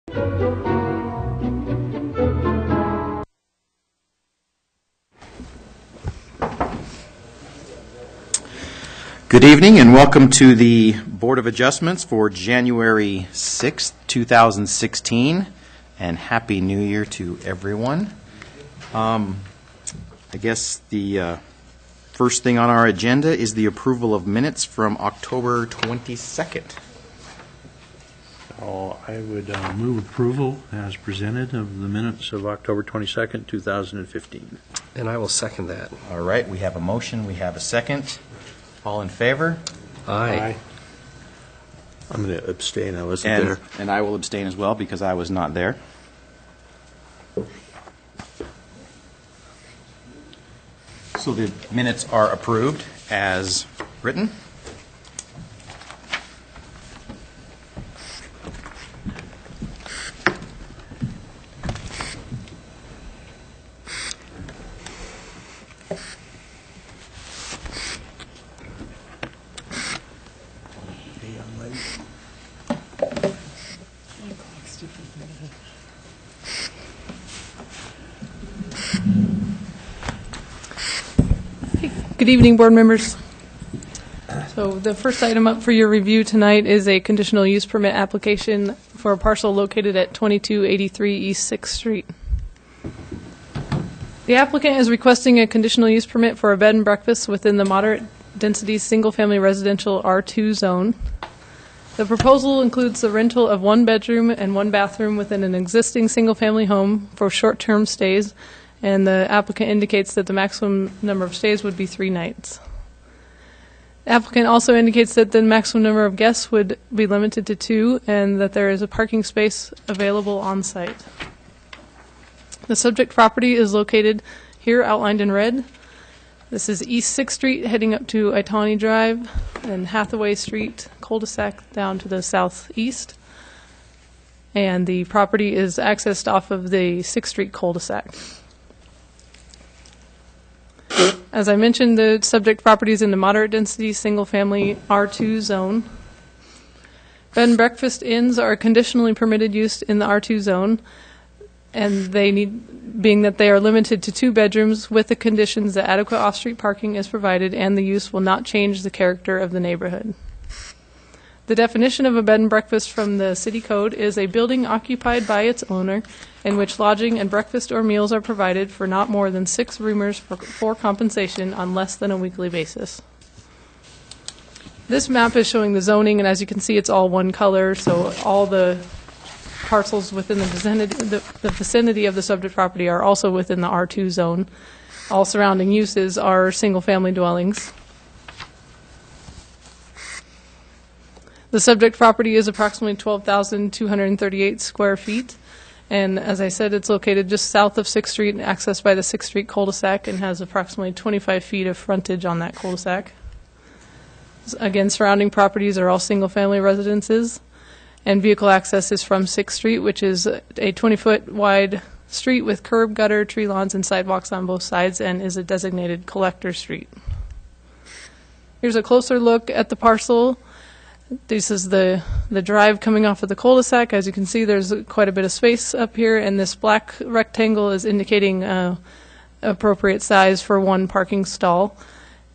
Good evening and welcome to the Board of Adjustments for January 6th, 2016, and Happy New Year to everyone. I guess the first thing on our agenda is the approval of minutes from October 22nd. I would move approval as presented of the minutes of October 22nd, 2015. And I will second that. All right, we have a motion, we have a second. All in favor? Aye. I'm going to abstain. I wasn't there. And I will abstain as well because I was not there. So the minutes are approved as written. Good evening, board members. So the first item up for your review tonight is a conditional use permit application for a parcel located at 2283 East 6th Street. The applicant is requesting a conditional use permit for a bed and breakfast within the moderate density single-family residential R2 zone. The proposal includes the rental of one bedroom and one bathroom within an existing single-family home for short-term stays, and the applicant indicates that the maximum number of stays would be 3 nights. The applicant also indicates that the maximum number of guests would be limited to 2 and that there is a parking space available on site. The subject property is located here outlined in red. This is East 6th Street heading up to Itani Drive and Hathaway Street cul-de-sac down to the southeast. And the property is accessed off of the 6th Street cul-de-sac. As I mentioned, the subject property is in the moderate density single-family R2 zone. Bed and breakfast inns are conditionally permitted use in the R2 zone, and being that they are limited to 2 bedrooms with the conditions that adequate off-street parking is provided and the use will not change the character of the neighborhood. The definition of a bed and breakfast from the city code is a building occupied by its owner in which lodging and breakfast or meals are provided for not more than 6 roomers for compensation on less than a weekly basis. This map is showing the zoning, and as you can see, it's all one color, so all the parcels within the vicinity of the subject property are also within the R2 zone. All surrounding uses are single-family dwellings. The subject property is approximately 12,238 square feet, and as I said, it's located just south of 6th Street and accessed by the 6th Street cul-de-sac and has approximately 25 feet of frontage on that cul-de-sac. Again, surrounding properties are all single-family residences, and vehicle access is from 6th Street, which is a 20-foot wide street with curb, gutter, tree lawns, and sidewalks on both sides and is a designated collector street. Here's a closer look at the parcel. This is the drive coming off of the cul-de-sac. As you can see, there's quite a bit of space up here, and this black rectangle is indicating appropriate size for one parking stall.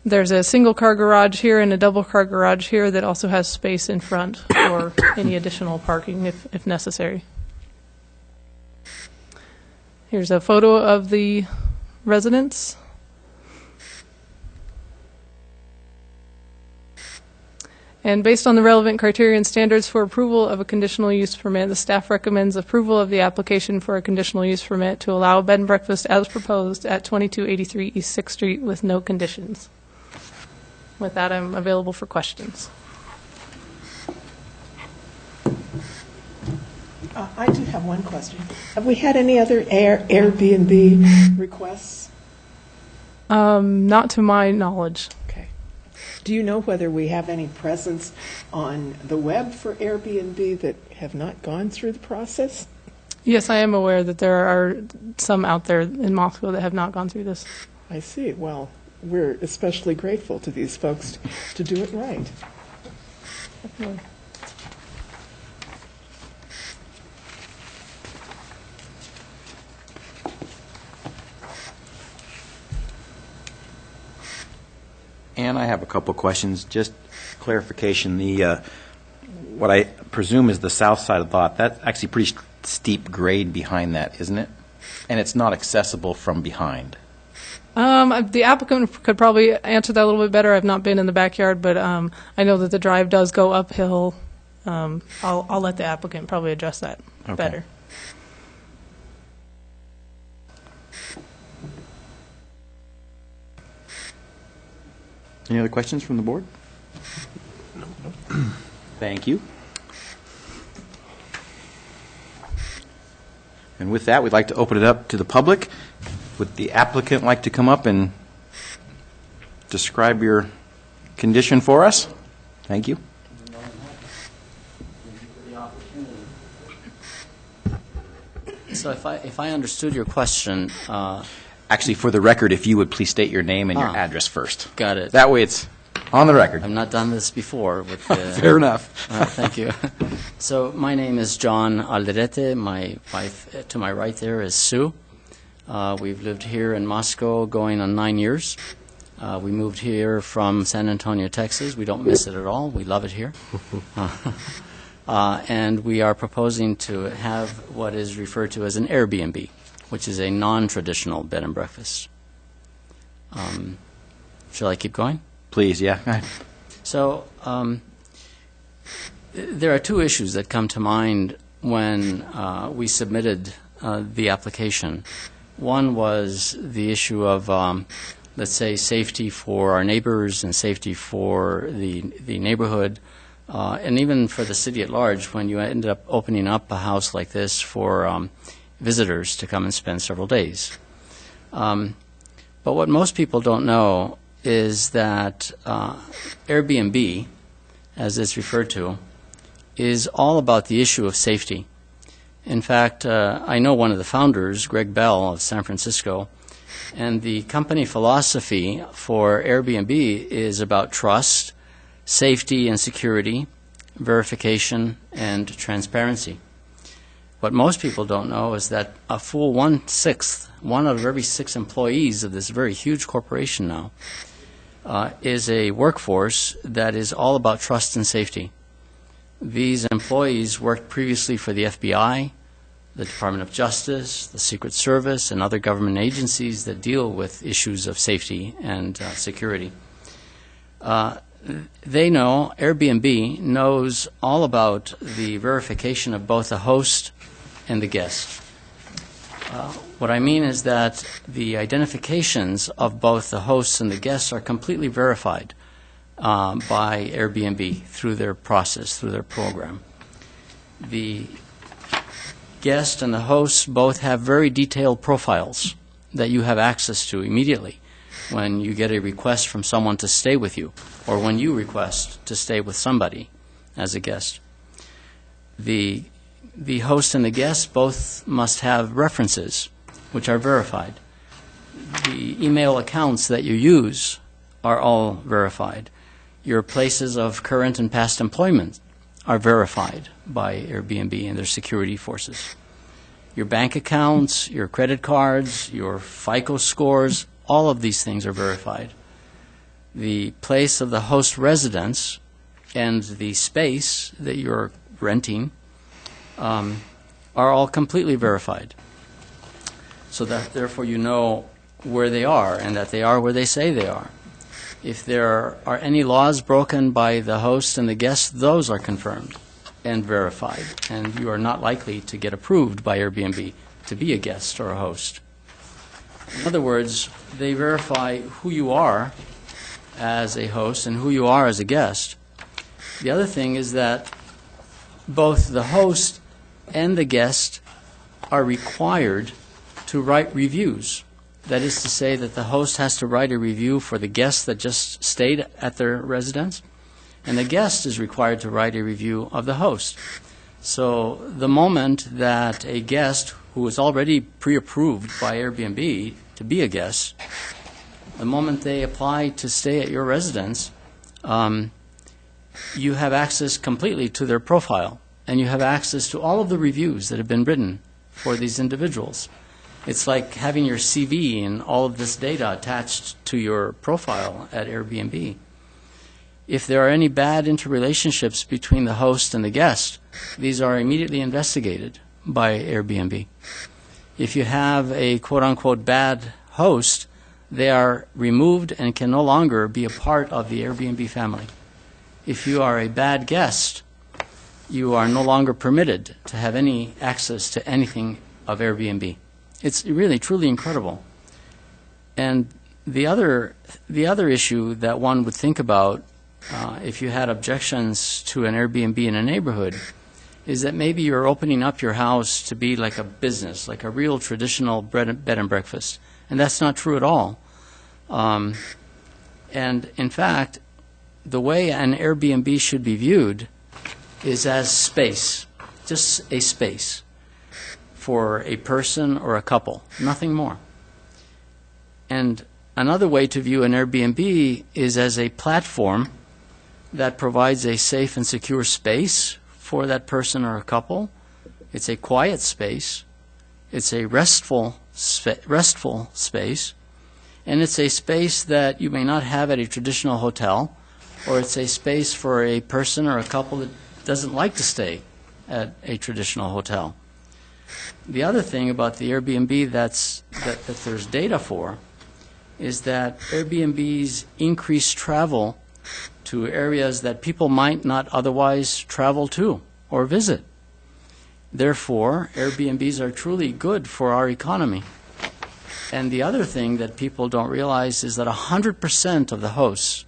There's a single-car garage here and a double-car garage here that also has space in front for any additional parking if necessary. Here's a photo of the residence. And based on the relevant criteria and standards for approval of a conditional use permit, the staff recommends approval of the application for a conditional use permit to allow a bed and breakfast as proposed at 2283 East 6th Street with no conditions. With that, I'm available for questions. I do have one question. Have we had any other Airbnb requests? Not to my knowledge. Okay. Do you know whether we have any presence on the web for Airbnb that have not gone through the process? Yes, I am aware that there are some out there in Moscow that have not gone through this. I see. Well, we're especially grateful to these folks to do it right. Definitely. And I have a couple questions, just clarification. What I presume is the south side of the lot, that's actually pretty steep grade behind that, isn't it? And it's not accessible from behind. The applicant could probably answer that a little bit better. I've not been in the backyard, but I know that the drive does go uphill. I'll let the applicant probably address that Okay. better. Any other questions from the board? Thank you. And with that, we'd like to open it up to the public. Would the applicant like to come up and describe your condition for us? Thank you. So if I understood your question, Actually, for the record, if you would please state your name and your Ah. address first. got it. That way it's on the record. I've not done this before. With the, Fair enough. Thank you. So my name is John Alderete. My wife to my right there is Sue. We've lived here in Moscow going on 9 years. We moved here from San Antonio, Texas. We don't miss it at all. We love it here. And we are proposing to have what is referred to as an Airbnb, which is a non-traditional bed and breakfast. Shall I keep going? Please, yeah. So there are two issues that come to mind when we submitted the application. One was the issue of, let's say, safety for our neighbors and safety for the neighborhood, and even for the city at large when you ended up opening up a house like this for visitors to come and spend several days. But what most people don't know is that Airbnb, as it's referred to, is all about the issue of safety. In fact, I know one of the founders, Greg Bell of San Francisco, and the company philosophy for Airbnb is about trust, safety and security, verification, and transparency. What most people don't know is that a full one-sixth, one out of every 6 employees of this very huge corporation now, is a workforce that is all about trust and safety. These employees worked previously for the FBI, the Department of Justice, the Secret Service, and other government agencies that deal with issues of safety and security. They know, Airbnb knows all about the verification of both the host and the guest. What I mean is that the identifications of both the hosts and the guests are completely verified by Airbnb through their process, through their program. The guest and the hosts both have very detailed profiles that you have access to immediately when you get a request from someone to stay with you, or when you request to stay with somebody as a guest. The host and the guest both must have references, which are verified. The email accounts that you use are all verified. Your places of current and past employment are verified by Airbnb and their security forces. Your bank accounts, your credit cards, your FICO scores, all of these things are verified. The place of the host residence and the space that you're renting are all completely verified. So that therefore you know where they are and that they are where they say they are. If there are any laws broken by the host and the guest, those are confirmed and verified, and you are not likely to get approved by Airbnb to be a guest or a host. In other words, they verify who you are as a host and who you are as a guest. The other thing is that both the host and the guest are required to write reviews. That is to say that the host has to write a review for the guest that just stayed at their residence, and the guest is required to write a review of the host. So the moment that a guest who is already pre-approved by Airbnb to be a guest, the moment they apply to stay at your residence, you have access completely to their profile, and you have access to all of the reviews that have been written for these individuals. It's like having your CV and all of this data attached to your profile at Airbnb. If there are any bad interrelationships between the host and the guest, these are immediately investigated by Airbnb. If you have a quote-unquote bad host, they are removed and can no longer be a part of the Airbnb family. If you are a bad guest, you are no longer permitted to have any access to anything of Airbnb. It's really, truly incredible. And the other issue that one would think about if you had objections to an Airbnb in a neighborhood is that maybe you're opening up your house to be like a business, like a real traditional bed and breakfast. And that's not true at all. And in fact, the way an Airbnb should be viewed is as space, just a space for a person or a couple, nothing more. And another way to view an Airbnb is as a platform that provides a safe and secure space for that person or a couple. It's a quiet space. It's a restful space. And it's a space that you may not have at a traditional hotel, or it's a space for a person or a couple that doesn't like to stay at a traditional hotel. The other thing about the Airbnb that there's data for is that Airbnbs increase travel to areas that people might not otherwise travel to or visit. Therefore, Airbnbs are truly good for our economy. And the other thing that people don't realize is that 100% of the hosts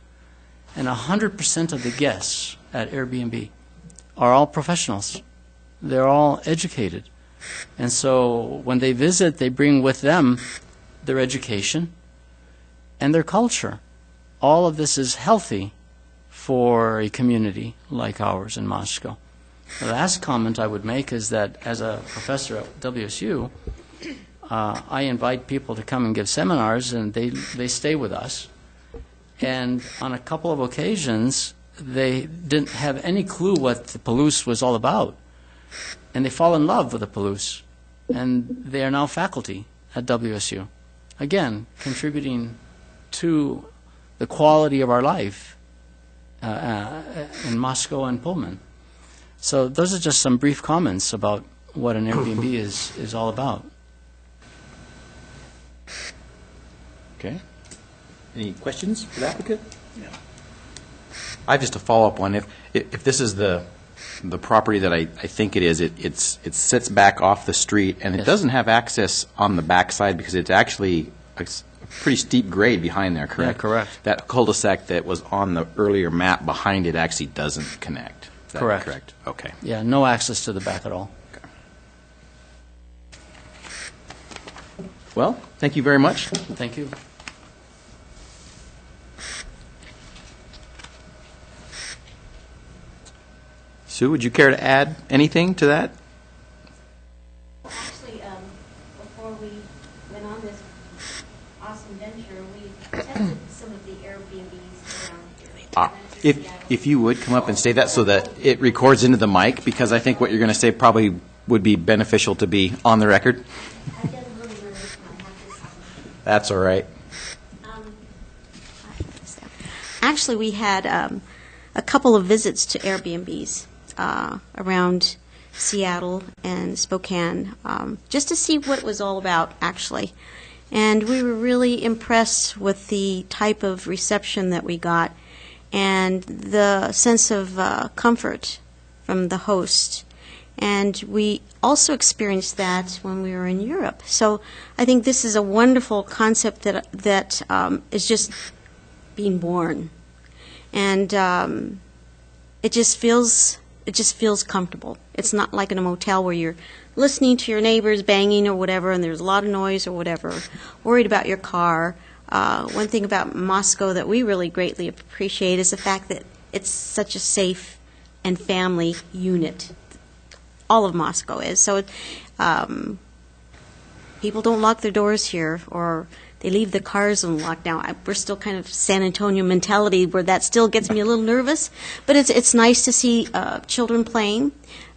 and 100% of the guests at Airbnb are all professionals. They're all educated. And so when they visit, they bring with them their education and their culture. All of this is healthy for a community like ours in Moscow. The last comment I would make is that as a professor at WSU, I invite people to come and give seminars, and they stay with us. And on a couple of occasions, they didn't have any clue what the Palouse was all about. And they fall in love with the Palouse. And they are now faculty at WSU. Again, contributing to the quality of our life in Moscow and Pullman. So those are just some brief comments about what an Airbnb is all about. Okay. Any questions for the applicant? No. I have just a follow-up one. If this is the property that I think it is, it sits back off the street, and it doesn't have access on the backside because it's actually a pretty steep grade behind there, correct? Yeah, correct. That cul-de-sac that was on the earlier map behind it actually doesn't connect. Is that Correct. correct? Okay. Yeah, no access to the back at all. Okay. Well, thank you very much. Thank you. Sue, would you care to add anything to that? Actually, before we went on this awesome venture, we tested some of the Airbnbs around here. If you would come up and say that so that it records into the mic, because I think what you're going to say probably would be beneficial to be on the record. I get a little nervous when I have this on. That's all right. Actually, we had a couple of visits to Airbnbs around Seattle and Spokane, just to see what it was all about, actually. And we were really impressed with the type of reception that we got and the sense of comfort from the host. And we also experienced that when we were in Europe. So I think this is a wonderful concept that is just being born. And it just feels comfortable. It's not like in a motel where you're listening to your neighbors banging or whatever, and there's a lot of noise or whatever, worried about your car. One thing about Moscow that we really greatly appreciate is the fact that it's such a safe and family unit. All of Moscow is. So people don't lock their doors here, or they leave the cars unlocked. Now, we're still kind of San Antonio mentality where that still gets me a little nervous, but it's nice to see children playing.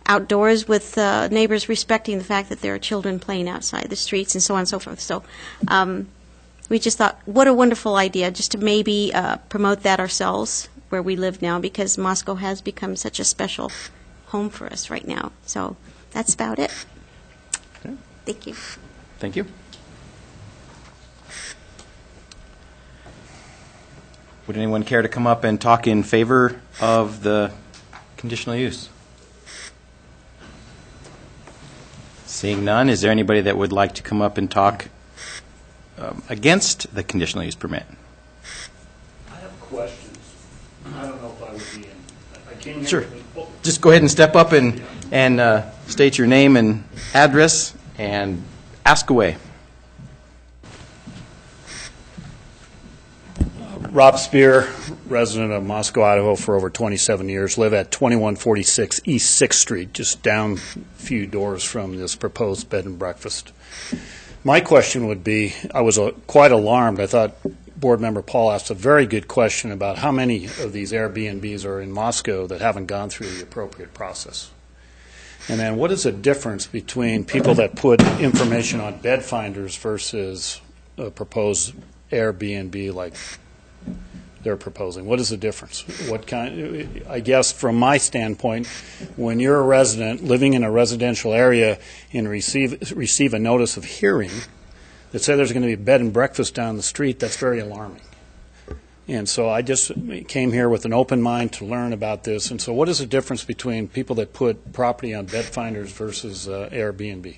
outdoors with neighbors respecting the fact that there are children playing outside the streets and so on and so forth. So we just thought, what a wonderful idea, just to maybe promote that ourselves where we live now, because Moscow has become such a special home for us right now. So that's about it. Okay. Thank you. Thank you. Would anyone care to come up and talk in favor of the conditional use? Seeing none, is there anybody that would like to come up and talk against the conditional use permit? I have questions. I don't know if I would be in. I came here. Sure. with- Just go ahead and step up and state your name and address and ask away. Rob Spear, resident of Moscow, Idaho for over 27 years, live at 2146 East 6th Street, just down a few doors from this proposed bed and breakfast. My question would be, I was quite alarmed. I thought Board Member Paul asked a very good question about how many of these Airbnbs are in Moscow that haven't gone through the appropriate process. And then what is the difference between people that put information on bed finders versus a proposed Airbnb like they're proposing? What is the difference? What kind? I guess from my standpoint, when you're a resident living in a residential area and receive a notice of hearing that says there's going to be a bed and breakfast down the street, that's very alarming. And so I just came here with an open mind to learn about this. And so what is the difference between people that put property on bed finders versus Airbnb?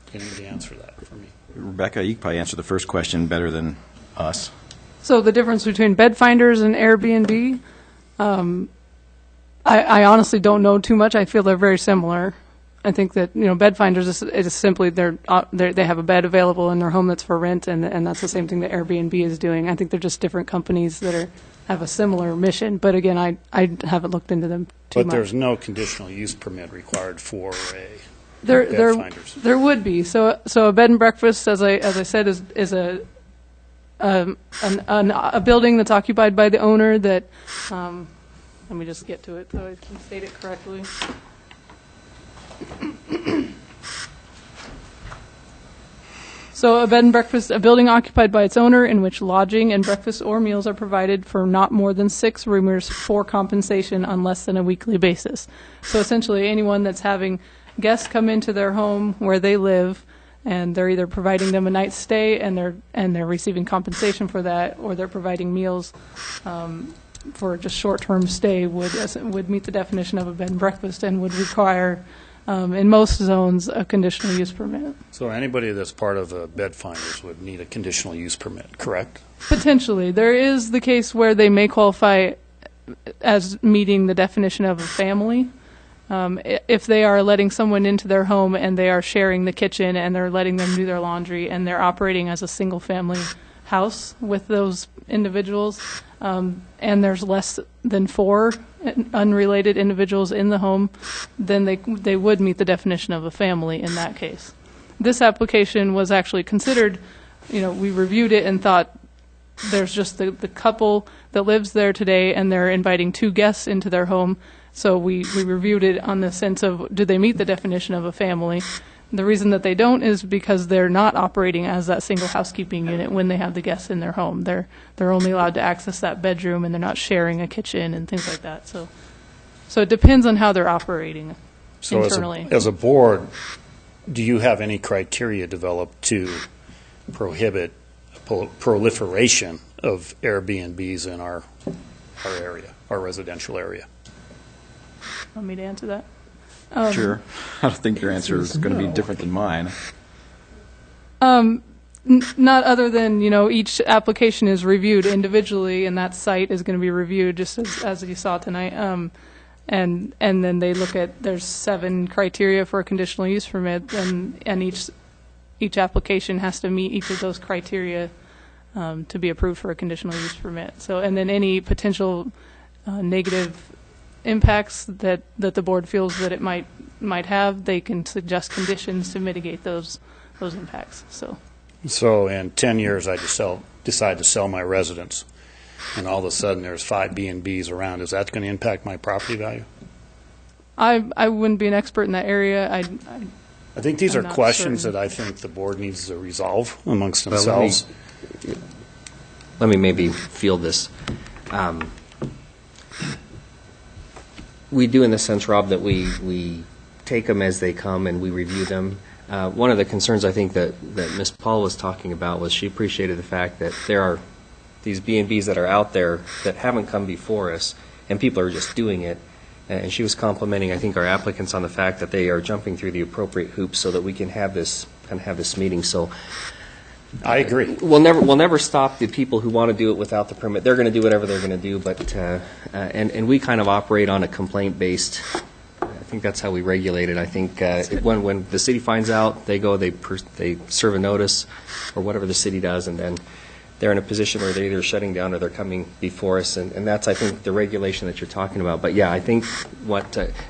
Can anybody answer that for me? Rebecca, you can probably answer the first question better than us. So the difference between bed finders and Airbnb, I honestly don't know too much. I feel they're very similar. I think that bed finders is simply they have a bed available in their home that's for rent, and that's the same thing that Airbnb is doing. I think they're just different companies that have a similar mission. But again, I haven't looked into them too much. But there's no conditional use permit required for a There bed finders. There would be. So a bed and breakfast, as I said, is a building that's occupied by the owner that, let me just get to it so I can state it correctly. So a bed and breakfast, a building occupied by its owner in which lodging and breakfast or meals are provided for not more than 6 roomers for compensation on less than a weekly basis. So essentially anyone that's having guests come into their home where they live, and they're either providing them a night's stay and they're receiving compensation for that, or they're providing meals for just short-term stay would meet the definition of a bed and breakfast and would require, in most zones, a conditional use permit. So anybody that's part of a bed finders would need a conditional use permit, correct? Potentially. There is the case where they may qualify as meeting the definition of a family. If they are letting someone into their home and they are sharing the kitchen and they're letting them do their laundry and they're operating as a single-family house with those individuals, and there's less than 4 unrelated individuals in the home, then they would meet the definition of a family in that case. This application was actually considered, we reviewed it and thought there's just the couple that lives there today and they're inviting 2 guests into their home. So we reviewed it on the sense of, do they meet the definition of a family? The reason that they don't is because they're not operating as that single housekeeping unit when they have the guests in their home. They're only allowed to access that bedroom, and they're not sharing a kitchen and things like that. So it depends on how they're operating internally. So as a board, do you have any criteria developed to prohibit proliferation of Airbnbs in our area, our residential area? Want me to answer that? Sure. I don't think your answer is going to be different than mine. Not other than, each application is reviewed individually, and that site is going to be reviewed just as you saw tonight. And then they look at, there's 7 criteria for a conditional use permit, and each application has to meet each of those criteria to be approved for a conditional use permit. So, and then any potential negative impacts that the board feels that it might have, they can suggest conditions to mitigate those impacts. So in 10 years, I decide to sell my residence, and all of a sudden there's 5 B&Bs around. Is that going to impact my property value? I wouldn't be an expert in that area. I think these I'm are not questions certain. that I think the board needs to resolve amongst Well, themselves. Let me maybe field this. We do in the sense, Rob, that we take them as they come and we review them. One of the concerns I think that Ms. Paul was talking about was she appreciated the fact that there are these B&Bs that are out there that haven't come before us, and people are just doing it. And she was complimenting, I think, our applicants on the fact that they are jumping through the appropriate hoops so that we can have this meeting. So I agree. we'll never stop the people who want to do it without the permit. They're going to do whatever they're going to do, but and we kind of operate on a complaint-based. I think that's how we regulate it. I think when the city finds out, they go, they serve a notice or whatever the city does, and then they're in a position where they're either shutting down or they're coming before us, and that's, I think, the regulation that you're talking about. But yeah, I think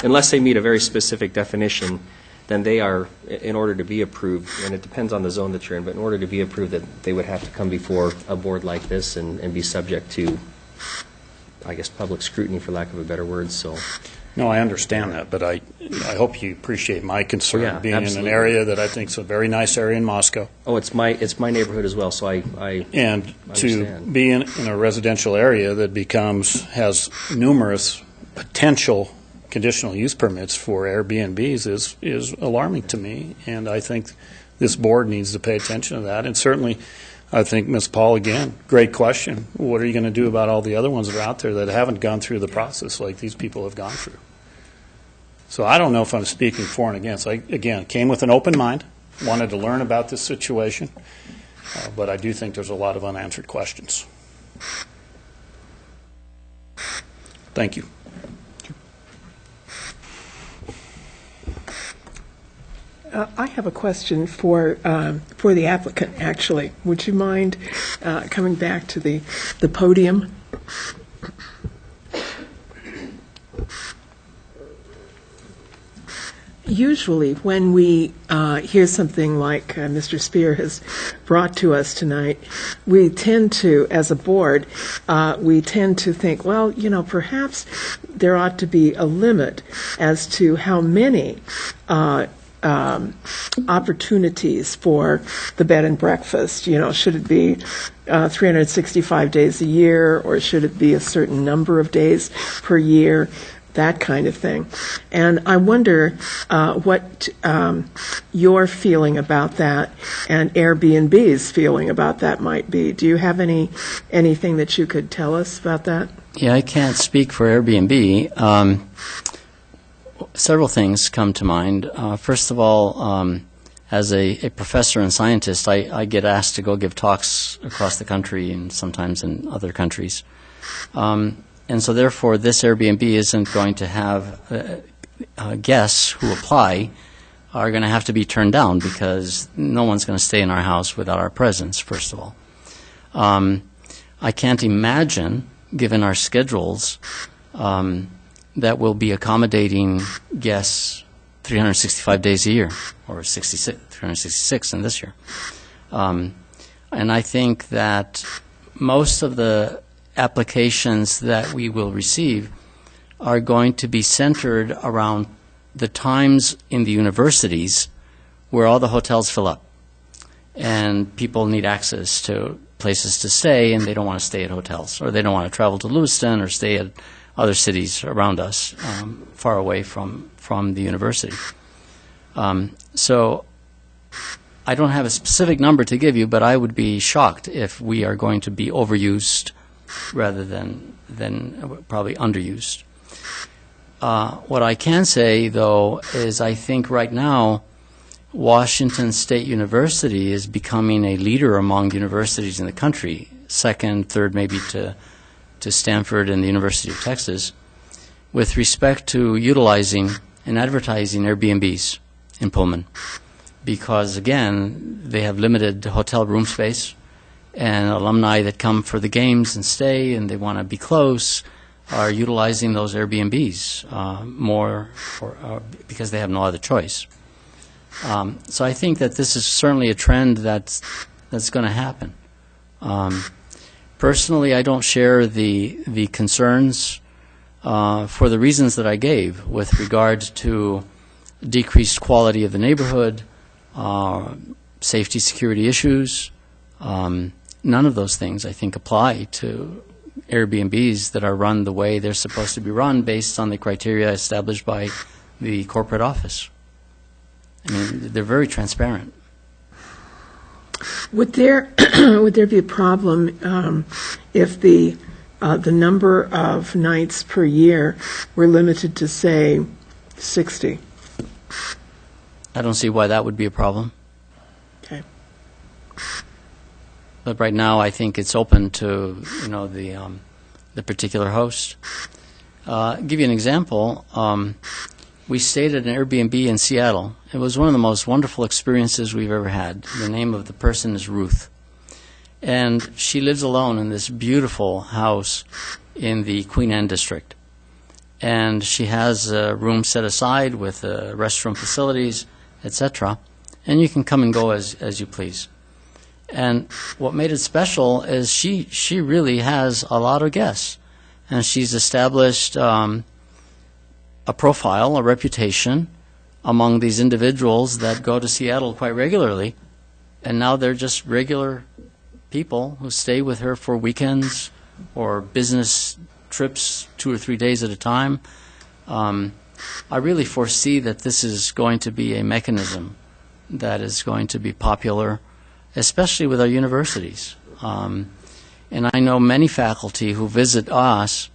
unless they meet a very specific definition, then they are, in order to be approved, and it depends on the zone that you're in, but in order to be approved, that they would have to come before a board like this and be subject to, I guess, public scrutiny, for lack of a better word, so. No, I understand that, but I hope you appreciate my concern, Oh, yeah, being absolutely. in an area that I think is a very nice area in Moscow. Oh, it's my neighborhood as well, so I And to understand. be in a residential area that has numerous potential conditional use permits for Airbnbs is alarming to me, and I think this board needs to pay attention to that. And certainly, I think, Ms. Paul, again, great question. What are you going to do about all the other ones that are out there that haven't gone through the process like these people have gone through? So I don't know if I'm speaking for and against. I, again, came with an open mind, wanted to learn about this situation, but I do think there's a lot of unanswered questions. Thank you. I have a question for the applicant, actually. Would you mind coming back to the podium? Usually, when we hear something like Mr. Spear has brought to us tonight, we tend to, as a board, we tend to think, well, perhaps there ought to be a limit as to how many opportunities for the bed and breakfast. Should it be 365 days a year, or should it be a certain number of days per year? That kind of thing. And I wonder what your feeling about that and Airbnb's feeling about that might be. Do you have anything that you could tell us about that? Yeah, I can't speak for Airbnb. Several things come to mind. First of all, as a professor and scientist, I get asked to go give talks across the country and sometimes in other countries. And so therefore, this Airbnb isn't going to have guests who apply are going to have to be turned down because no one's going to stay in our house without our presence, first of all. I can't imagine, given our schedules, that we'll be accommodating guests 365 days a year, or 366 in this year. And I think that most of the applications that we will receive are going to be centered around the times in the universities where all the hotels fill up and people need access to places to stay, and they don't want to stay at hotels, or they don't want to travel to Lewiston or stay at other cities around us, far away from the university. So I don't have a specific number to give you, but I would be shocked if we are going to be overused rather than probably underused. What I can say, though, is I think right now Washington State University is becoming a leader among universities in the country, second, third maybe to Stanford and the University of Texas, with respect to utilizing and advertising Airbnbs in Pullman. Because, again, they have limited hotel room space, and alumni that come for the games and stay and they want to be close are utilizing those Airbnbs more because they have no other choice. So I think that this is certainly a trend that's going to happen. Personally, I don't share the concerns for the reasons that I gave with regard to decreased quality of the neighborhood, safety, security issues. None of those things, I think, apply to Airbnbs that are run the way they're supposed to be run based on the criteria established by the corporate office. I mean, they're very transparent. Would there be a problem if the number of nights per year were limited to, say, 60? I don't see why that would be a problem. Okay. But right now, I think it's open to the particular host. Give you an example. We stayed at an Airbnb in Seattle. It was one of the most wonderful experiences we've ever had. The name of the person is Ruth. And she lives alone in this beautiful house in the Queen Anne district. And she has a room set aside with restroom facilities, etc. And you can come and go as you please. And what made it special is she really has a lot of guests. And she's established a profile, a reputation among these individuals that go to Seattle quite regularly. And now they're just regular people who stay with her for weekends or business trips 2 or 3 days at a time. I really foresee that this is going to be a mechanism that is going to be popular, especially with our universities. And I know many faculty who visit us,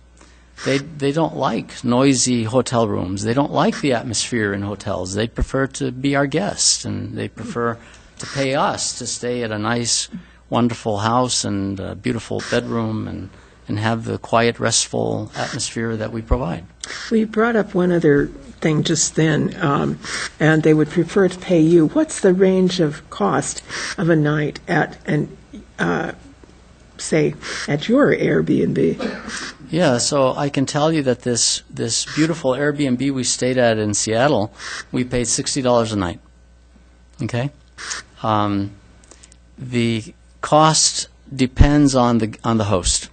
they don't like noisy hotel rooms. They don't like the atmosphere in hotels. They prefer to be our guests, and they prefer to pay us to stay at a nice, wonderful house and a beautiful bedroom and have the quiet, restful atmosphere that we provide. We brought up one other thing just then, and they would prefer to pay you. What's the range of cost of a night at say, at your Airbnb? Yeah, so I can tell you that this beautiful Airbnb we stayed at in Seattle, we paid $60 a night. Okay? The cost depends on the host.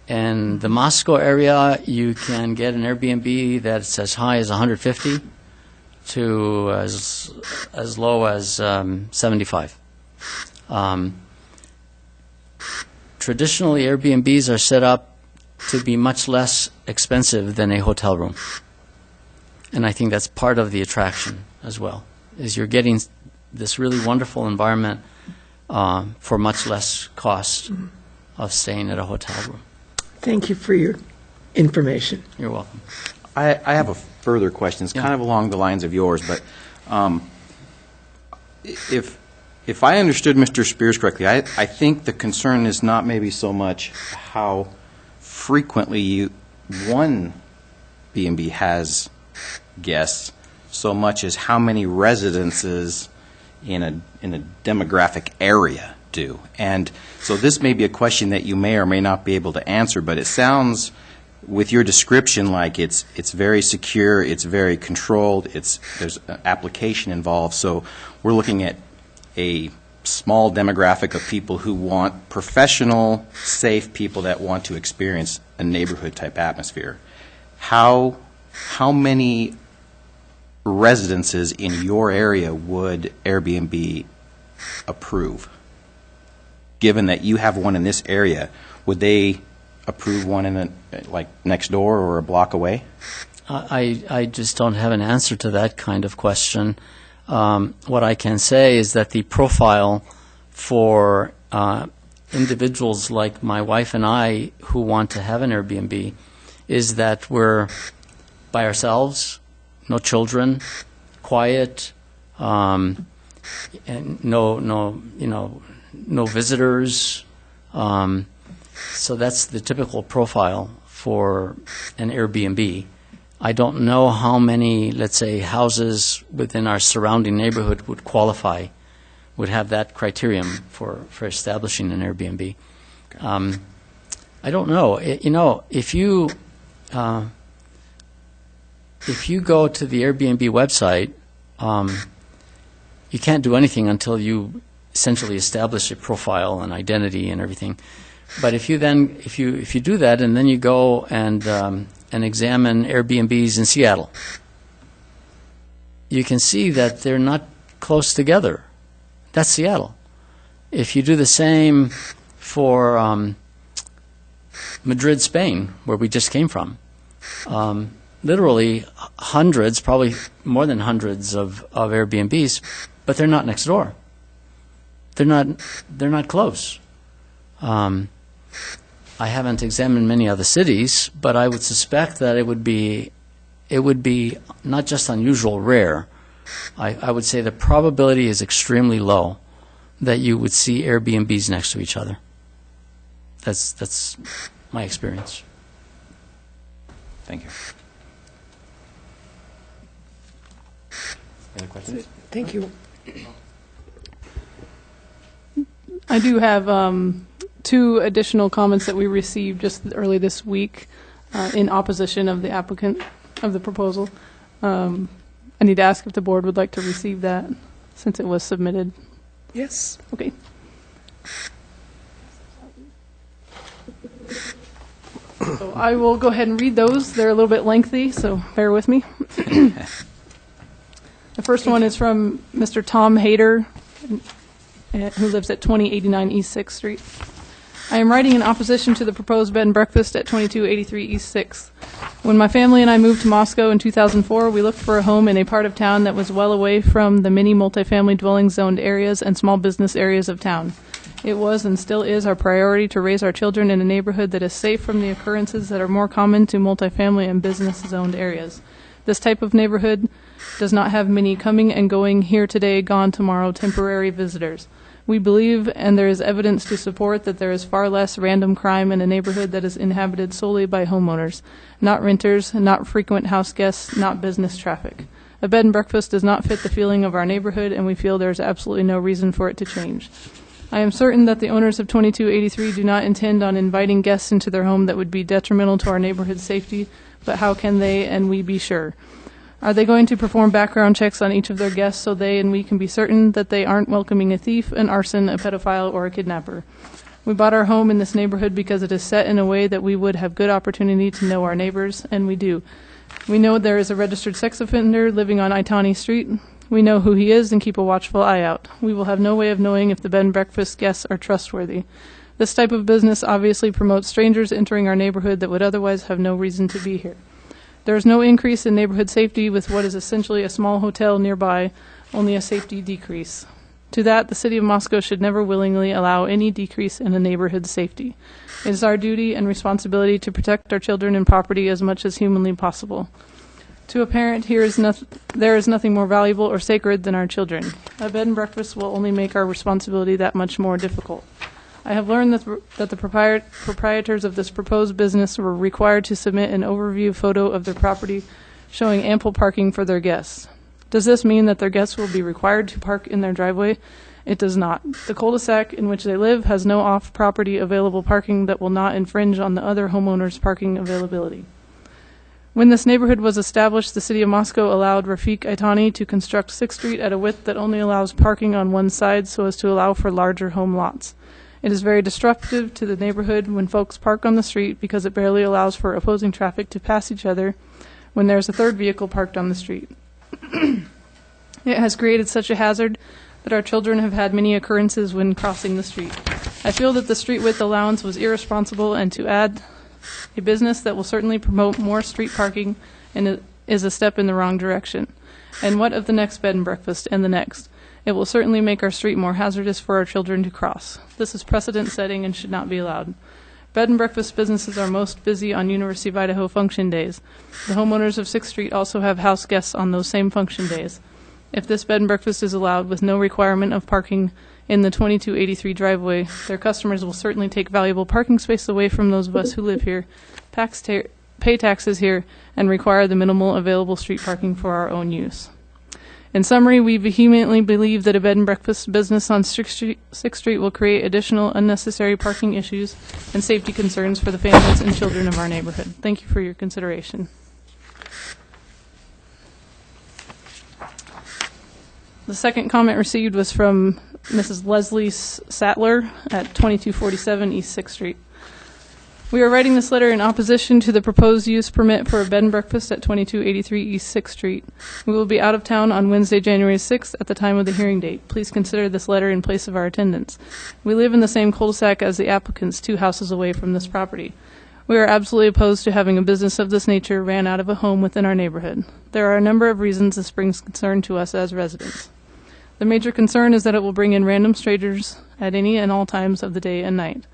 In the Moscow area, you can get an Airbnb that's as high as $150 to as low as $75. Traditionally, Airbnbs are set up to be much less expensive than a hotel room. And I think that's part of the attraction as well, is you're getting this really wonderful environment for much less cost of staying at a hotel room. Thank you for your information. You're welcome. I have a further question. It's kind of along the lines of yours, but if I understood Mr. Spears correctly, I think the concern is not maybe so much how frequently one B&B has guests, so much as how many residences in a demographic area do. And so this may be a question that you may or may not be able to answer, but it sounds, with your description, like it's very secure, it's very controlled, there's an application involved. So we're looking at a small demographic of people who want professional, safe people that want to experience a neighborhood-type atmosphere. How many residences in your area would Airbnb approve? Given that you have one in this area, would they approve one in like next door or a block away? I just don't have an answer to that kind of question. What I can say is that the profile for individuals like my wife and I who want to have an Airbnb is that we're by ourselves, no children, quiet, and no visitors. So that's the typical profile for an Airbnb. I don't know how many, let's say, houses within our surrounding neighborhood would qualify, would have that criterion for establishing an Airbnb. I don't know. If you go to the Airbnb website, you can't do anything until you essentially establish a profile and identity and everything. But if you do that and then you go and and examine Airbnbs in Seattle, you can see that they're not close together. That's Seattle. If you do the same for Madrid, Spain, where we just came from, literally hundreds, probably more than hundreds of Airbnbs, but they're not next door. They're not close. I haven't examined many other cities, but I would suspect that it would be not just unusual, rare. I would say the probability is extremely low that you would see Airbnbs next to each other. That's my experience. Thank you. Any questions? Thank you. I do have 2 additional comments that we received just early this week in opposition of the applicant of the proposal. I need to ask if the board would like to receive that since it was submitted. Yes. Okay. So I will go ahead and read those. They're a little bit lengthy, so bear with me. The first one is from Mr. Tom Hayter, who lives at 2089 East 6th Street. I am writing in opposition to the proposed bed and breakfast at 2283 East 6th. When my family and I moved to Moscow in 2004, we looked for a home in a part of town that was well away from the many multifamily dwelling zoned areas and small business areas of town. It was and still is our priority to raise our children in a neighborhood that is safe from the occurrences that are more common to multifamily and business zoned areas. This type of neighborhood does not have many coming and going, here today, gone tomorrow, temporary visitors. We believe, and there is evidence to support, that there is far less random crime in a neighborhood that is inhabited solely by homeowners, not renters, not frequent house guests, not business traffic. A bed and breakfast does not fit the feeling of our neighborhood, and we feel there is absolutely no reason for it to change. I am certain that the owners of 2283 do not intend on inviting guests into their home that would be detrimental to our neighborhood's safety, but how can they and we be sure? Are they going to perform background checks on each of their guests so they and we can be certain that they aren't welcoming a thief, an arson, a pedophile, or a kidnapper? We bought our home in this neighborhood because it is set in a way that we would have good opportunity to know our neighbors, and we do. We know there is a registered sex offender living on Itani Street. We know who he is and keep a watchful eye out. We will have no way of knowing if the bed and breakfast guests are trustworthy. This type of business obviously promotes strangers entering our neighborhood that would otherwise have no reason to be here. There is no increase in neighborhood safety with what is essentially a small hotel nearby, only a safety decrease. To that, the City of Moscow should never willingly allow any decrease in a neighborhood's safety. It is our duty and responsibility to protect our children and property as much as humanly possible. To a parent, there is nothing more valuable or sacred than our children. A bed and breakfast will only make our responsibility that much more difficult. I have learned that the proprietors of this proposed business were required to submit an overview photo of their property showing ample parking for their guests. Does this mean that their guests will be required to park in their driveway? It does not. The cul-de-sac in which they live has no off-property available parking that will not infringe on the other homeowners' parking availability. When this neighborhood was established, the City of Moscow allowed Rafik Itani to construct 6th Street at a width that only allows parking on one side so as to allow for larger home lots. It is very disruptive to the neighborhood when folks park on the street because it barely allows for opposing traffic to pass each other when there's a third vehicle parked on the street. It has created such a hazard that our children have had many occurrences when crossing the street. I feel that the street width allowance was irresponsible, and to add a business that will certainly promote more street parking and is a step in the wrong direction. And what of the next bed and breakfast and the next? It will certainly make our street more hazardous for our children to cross. This is precedent-setting and should not be allowed. Bed and breakfast businesses are most busy on University of Idaho function days. The homeowners of 6th Street also have house guests on those same function days. If this bed and breakfast is allowed with no requirement of parking in the 2283 driveway, their customers will certainly take valuable parking space away from those of us who live here, pay taxes here, and require the minimal available street parking for our own use. In summary, we vehemently believe that a bed and breakfast business on 6th Street will create additional unnecessary parking issues and safety concerns for the families and children of our neighborhood. Thank you for your consideration. The second comment received was from Mrs. Leslie Sattler at 2247 East 6th Street. We are writing this letter in opposition to the proposed use permit for a bed and breakfast at 2283 East 6th Street. We will be out of town on Wednesday, January 6th at the time of the hearing date. Please consider this letter in place of our attendance. We live in the same cul-de-sac as the applicants, 2 houses away from this property. We are absolutely opposed to having a business of this nature ran out of a home within our neighborhood. There are a number of reasons this brings concern to us as residents. The major concern is that it will bring in random strangers at any and all times of the day and night.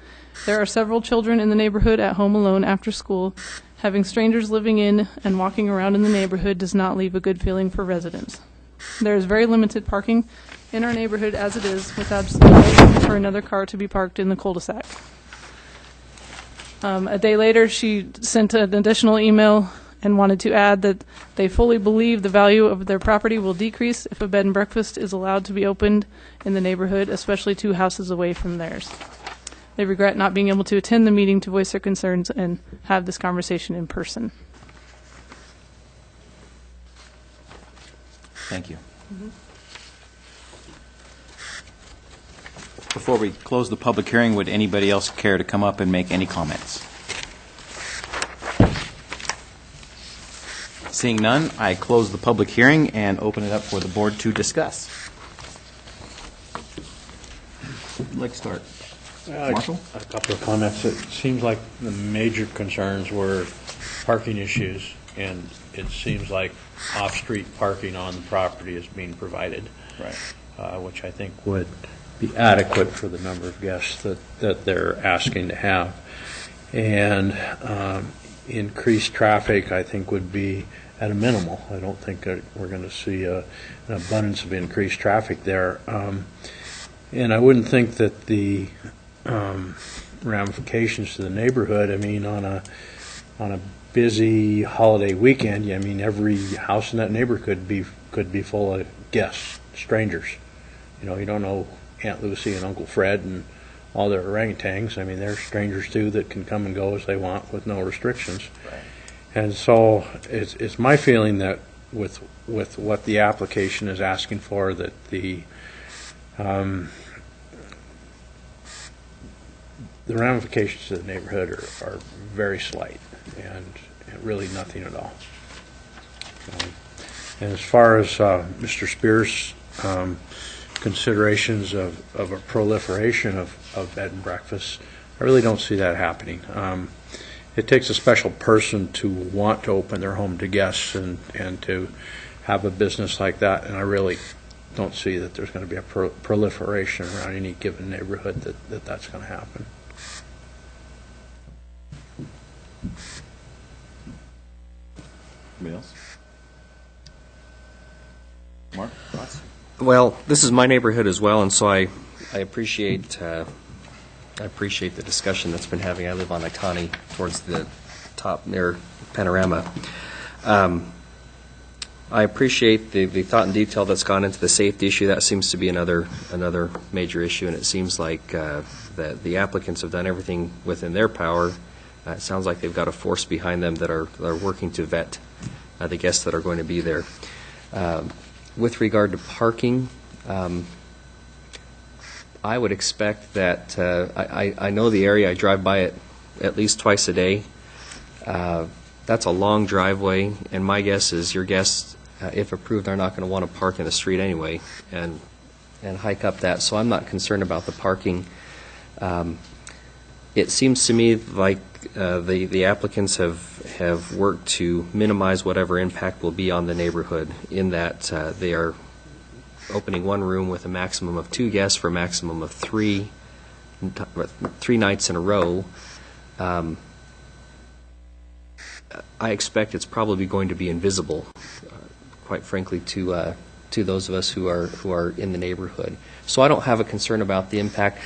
There are several children in the neighborhood at home alone after school. Having strangers living in and walking around in the neighborhood does not leave a good feeling for residents. There is very limited parking in our neighborhood as it is, without room for another car to be parked in the cul-de-sac. A day later, she sent an additional email and wanted to add that they fully believe the value of their property will decrease if a bed and breakfast is allowed to be opened in the neighborhood, especially 2 houses away from theirs. They regret not being able to attend the meeting to voice their concerns and have this conversation in person. Thank you. Before we close the public hearing, would anybody else care to come up and make any comments? Seeing none, I close the public hearing and open it up for the board to discuss. Who'd like to start? Marshall? A couple of comments. It seems like the major concerns were parking issues, and it seems like off-street parking on the property is being provided. Right. Which I think would be adequate for the number of guests that they're asking to have. And increased traffic, I think, would be at a minimal. I don't think that we're going to see an abundance of increased traffic there. And I wouldn't think that the ramifications to the neighborhood, I mean, on a busy holiday weekend, I mean, every house in that neighborhood could be full of guests, strangers. You know, you don't know Aunt Lucy and Uncle Fred and all their orangutans. I mean, they're strangers too that can come and go as they want with no restrictions. Right. And so it's my feeling that with what the application is asking for, that the ramifications to the neighborhood are very slight and really nothing at all. And as far as Mr. Spears' considerations of a proliferation of bed and breakfasts, I really don't see that happening. It takes a special person to want to open their home to guests and to have a business like that, and I really don't see that there's going to be a proliferation around any given neighborhood that's going to happen. Anybody else? Mark, thoughts? Well, this is my neighborhood as well, and so I appreciate the discussion that's been having. I live on Itani towards the top near Panorama. I appreciate the thought and detail that's gone into the safety issue. That seems to be another major issue, and it seems like that the applicants have done everything within their power. It sounds like they've got a force behind them that are working to vet the guests that are going to be there. With regard to parking, I would expect that I know the area. I drive by it at least twice a day. That's a long driveway, and my guess is your guests, if approved, are not going to want to park in the street anyway and hike up that. So I'm not concerned about the parking. It seems to me like the applicants have worked to minimize whatever impact will be on the neighborhood, in that they are opening one room with a maximum of 2 guests for a maximum of 3 nights in a row. I expect it's probably going to be invisible, quite frankly, to those of us who are in the neighborhood. So I don't have a concern about the impact.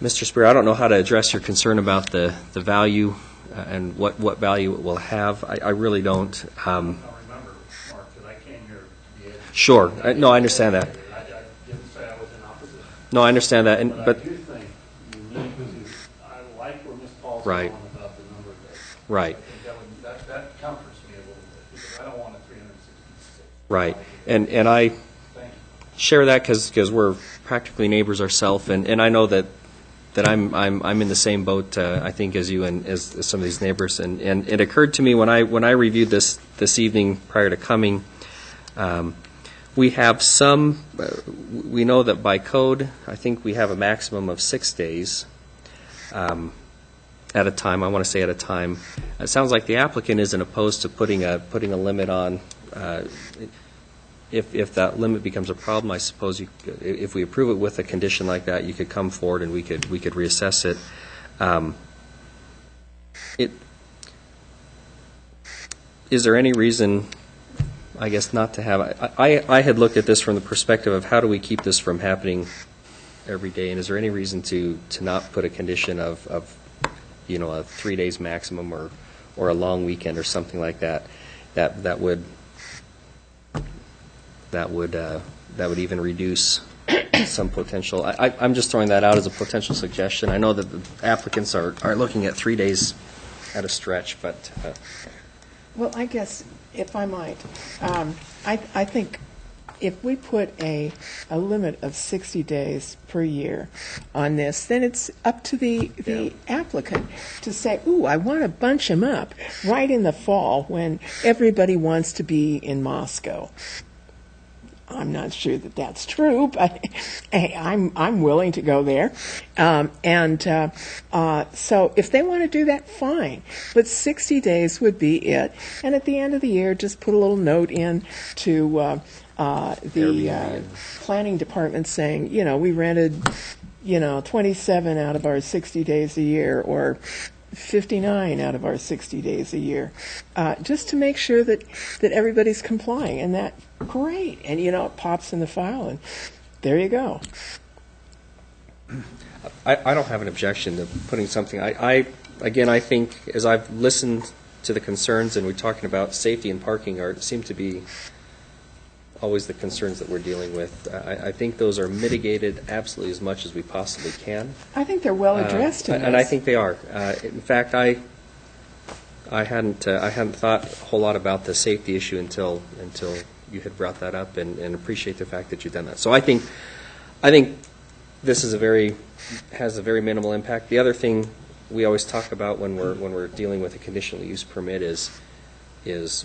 Mr. Spear, I don't know how to address your concern about the value and what value it will have. I really don't. I don't remember, Mark, because I came here to be able to... Sure. No, I understand that. I didn't say I was in opposition. No, I understand that. But I do think you need to... I like where Ms. Paul's Right. going about the number of days. Right. I think that comforts me a little bit, because I don't want a 366. Right. And I Thank you. share that because we're practically neighbors ourselves, and I know that that I'm in the same boat, I think, as you and as some of these neighbors. And it occurred to me when I reviewed this evening prior to coming, we have some, we know that by code, I think we have a maximum of 6 days at a time. I want to say at a time. It sounds like the applicant isn't opposed to putting a limit on. If that limit becomes a problem, I suppose if we approve it with a condition like that, you could come forward and we could reassess it. Is there any reason, I guess, not to have? I had looked at this from the perspective of how do we keep this from happening every day, and is there any reason to not put a condition of a 3 days maximum or a long weekend or something like that that would even reduce some potential. I'm just throwing that out as a potential suggestion. I know that the applicants are looking at 3 days at a stretch, but. Well, I guess, if I might, I think if we put a limit of 60 days per year on this, then it's up to the applicant to say, ooh, I want to bunch them up right in the fall when everybody wants to be in Moscow. I'm not sure that that's true, but hey, I'm willing to go there. So if they want to do that, fine. But 60 days would be it. And at the end of the year, just put a little note in to the planning department saying, we rented, 27 out of our 60 days a year, or 59 out of our 60 days a year, just to make sure that everybody's complying. And that, great. And, it pops in the file, and there you go. I don't have an objection to putting something. I think, as I've listened to the concerns, and we're talking about safety and parking seem to be always the concerns that we're dealing with. I think those are mitigated absolutely as much as we possibly can. I think they're well addressed in this. And I think they are. In fact, I hadn't thought a whole lot about the safety issue until you had brought that up, and appreciate the fact that you've done that. So I think this is has a very minimal impact. The other thing we always talk about when we're dealing with a conditional use permit is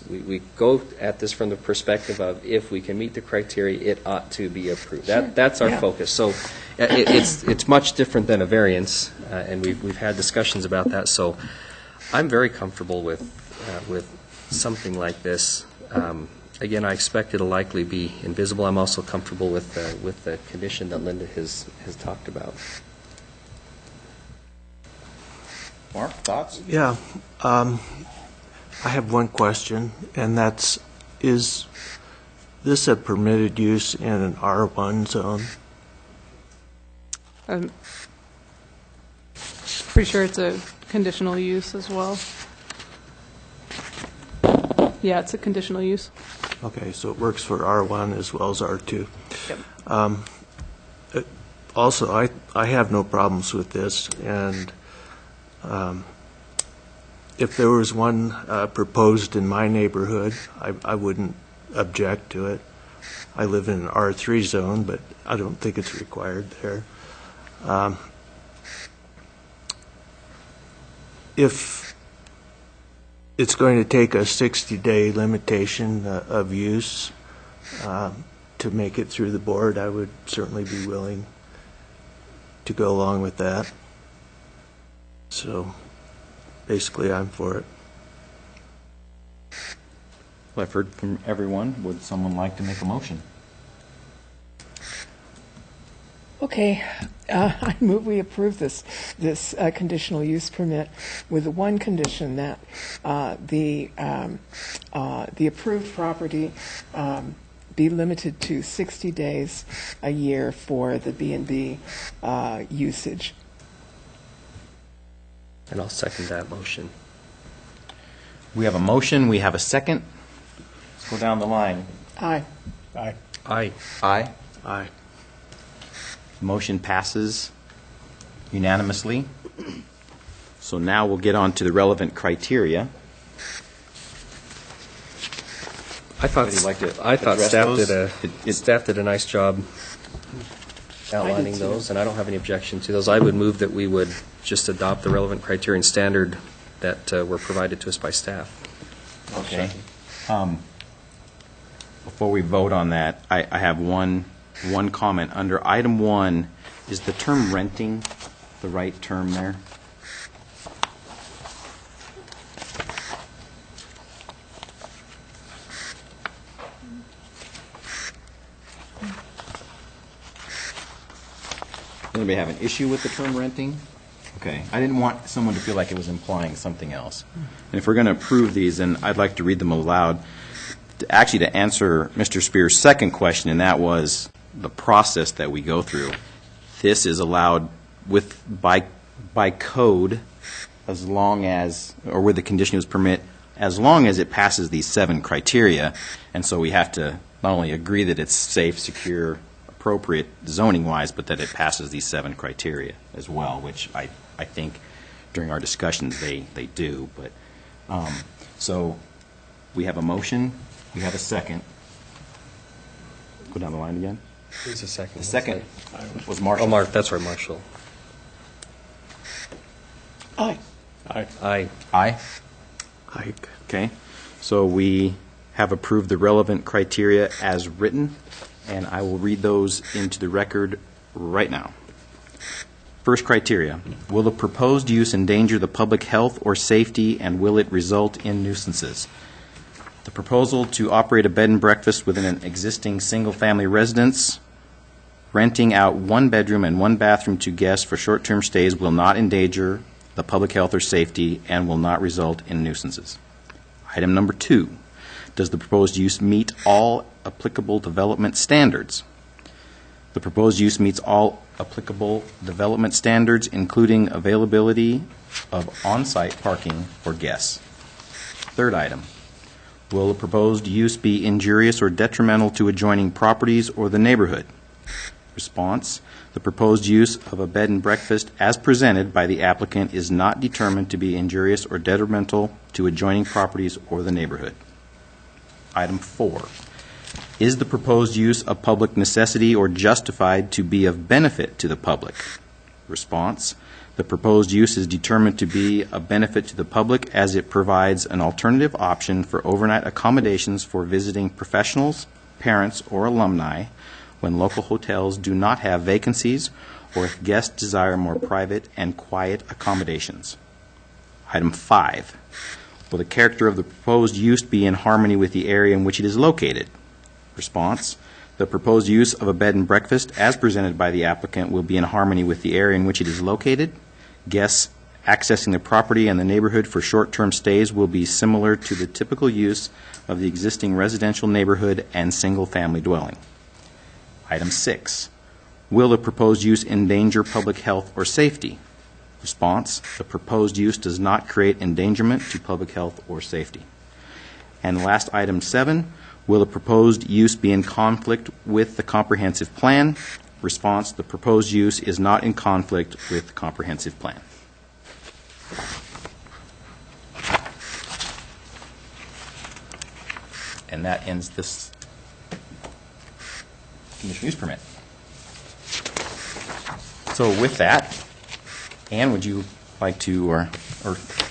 we go at this from the perspective of, if we can meet the criteria, it ought to be approved. That's our focus. So it's much different than a variance, and we've had discussions about that. So I'm very comfortable with something like this. Again, I expect it'll likely be invisible. I'm also comfortable with the condition that Linda has talked about. Mark, thoughts? Yeah. I have one question, and that's, is this a permitted use in an R1 zone? I'm pretty sure it's a conditional use as well. Yeah, it's a conditional use. Okay, so it works for R1 as well as R2. Yep. Also, I have no problems with this, and if there was one proposed in my neighborhood, I wouldn't object to it. I live in an R3 zone, but I don't think it's required there. If it's going to take a 60-day limitation of use to make it through the board, I would certainly be willing to go along with that. So basically, I'm for it. Well, I've heard from everyone. Would someone like to make a motion? Okay, I move we approve this conditional use permit with the one condition that the approved property be limited to 60 days a year for the B&B usage. And I'll second that motion. We have a motion. We have a second. Let's go down the line. Aye. Aye. Aye. Aye. Aye. Motion passes unanimously. So now we'll get on to the relevant criteria. I thought Would you like to staff address those? staff did a nice job outlining those, and I don't have any objection to those. I would move that we would just adopt the relevant criterion standard that were provided to us by staff. Okay. Before we vote on that, I have one comment. Under item 1, is the term renting the right term there? Anybody have an issue with the term renting? Okay. I didn't want someone to feel like it was implying something else. And if we're going to approve these, then I'd like to read them aloud. Actually, to answer Mr. Spear's second question, and that was the process that we go through. This is allowed by code as long as, or with the conditional use permit, as long as it passes these 7 criteria. And so we have to not only agree that it's safe, secure, appropriate zoning-wise, but that it passes these 7 criteria as well, which I think during our discussions they do. But so we have a motion, we have a second. Go down the line again. Who's the second? The second was Marshall. Oh, Mark, that's right, Marshall. Aye. Aye. Aye. Aye. Aye. Okay. So we have approved the relevant criteria as written, and I will read those into the record right now. First criteria, will the proposed use endanger the public health or safety, and will it result in nuisances? The proposal to operate a bed and breakfast within an existing single-family residence, renting out 1 bedroom and 1 bathroom to guests for short-term stays will not endanger the public health or safety and will not result in nuisances. Item number 2, does the proposed use meet all applicable development standards? The proposed use meets all applicable development standards, including availability of on-site parking for guests. Third item, will the proposed use be injurious or detrimental to adjoining properties or the neighborhood? Response, the proposed use of a bed and breakfast as presented by the applicant is not determined to be injurious or detrimental to adjoining properties or the neighborhood. Item 4, is the proposed use of public necessity or justified to be of benefit to the public? Response, the proposed use is determined to be of benefit to the public as it provides an alternative option for overnight accommodations for visiting professionals, parents, or alumni when local hotels do not have vacancies or if guests desire more private and quiet accommodations. Item 5, will the character of the proposed use be in harmony with the area in which it is located? Response, the proposed use of a bed and breakfast as presented by the applicant will be in harmony with the area in which it is located. Guests accessing the property and the neighborhood for short-term stays will be similar to the typical use of the existing residential neighborhood and single-family dwelling. Item 6, will the proposed use endanger public health or safety? Response, the proposed use does not create endangerment to public health or safety. And last, item 7, will the proposed use be in conflict with the comprehensive plan? Response, the proposed use is not in conflict with the comprehensive plan. And that ends this conditional use permit. So with that, Ann, would you like to, or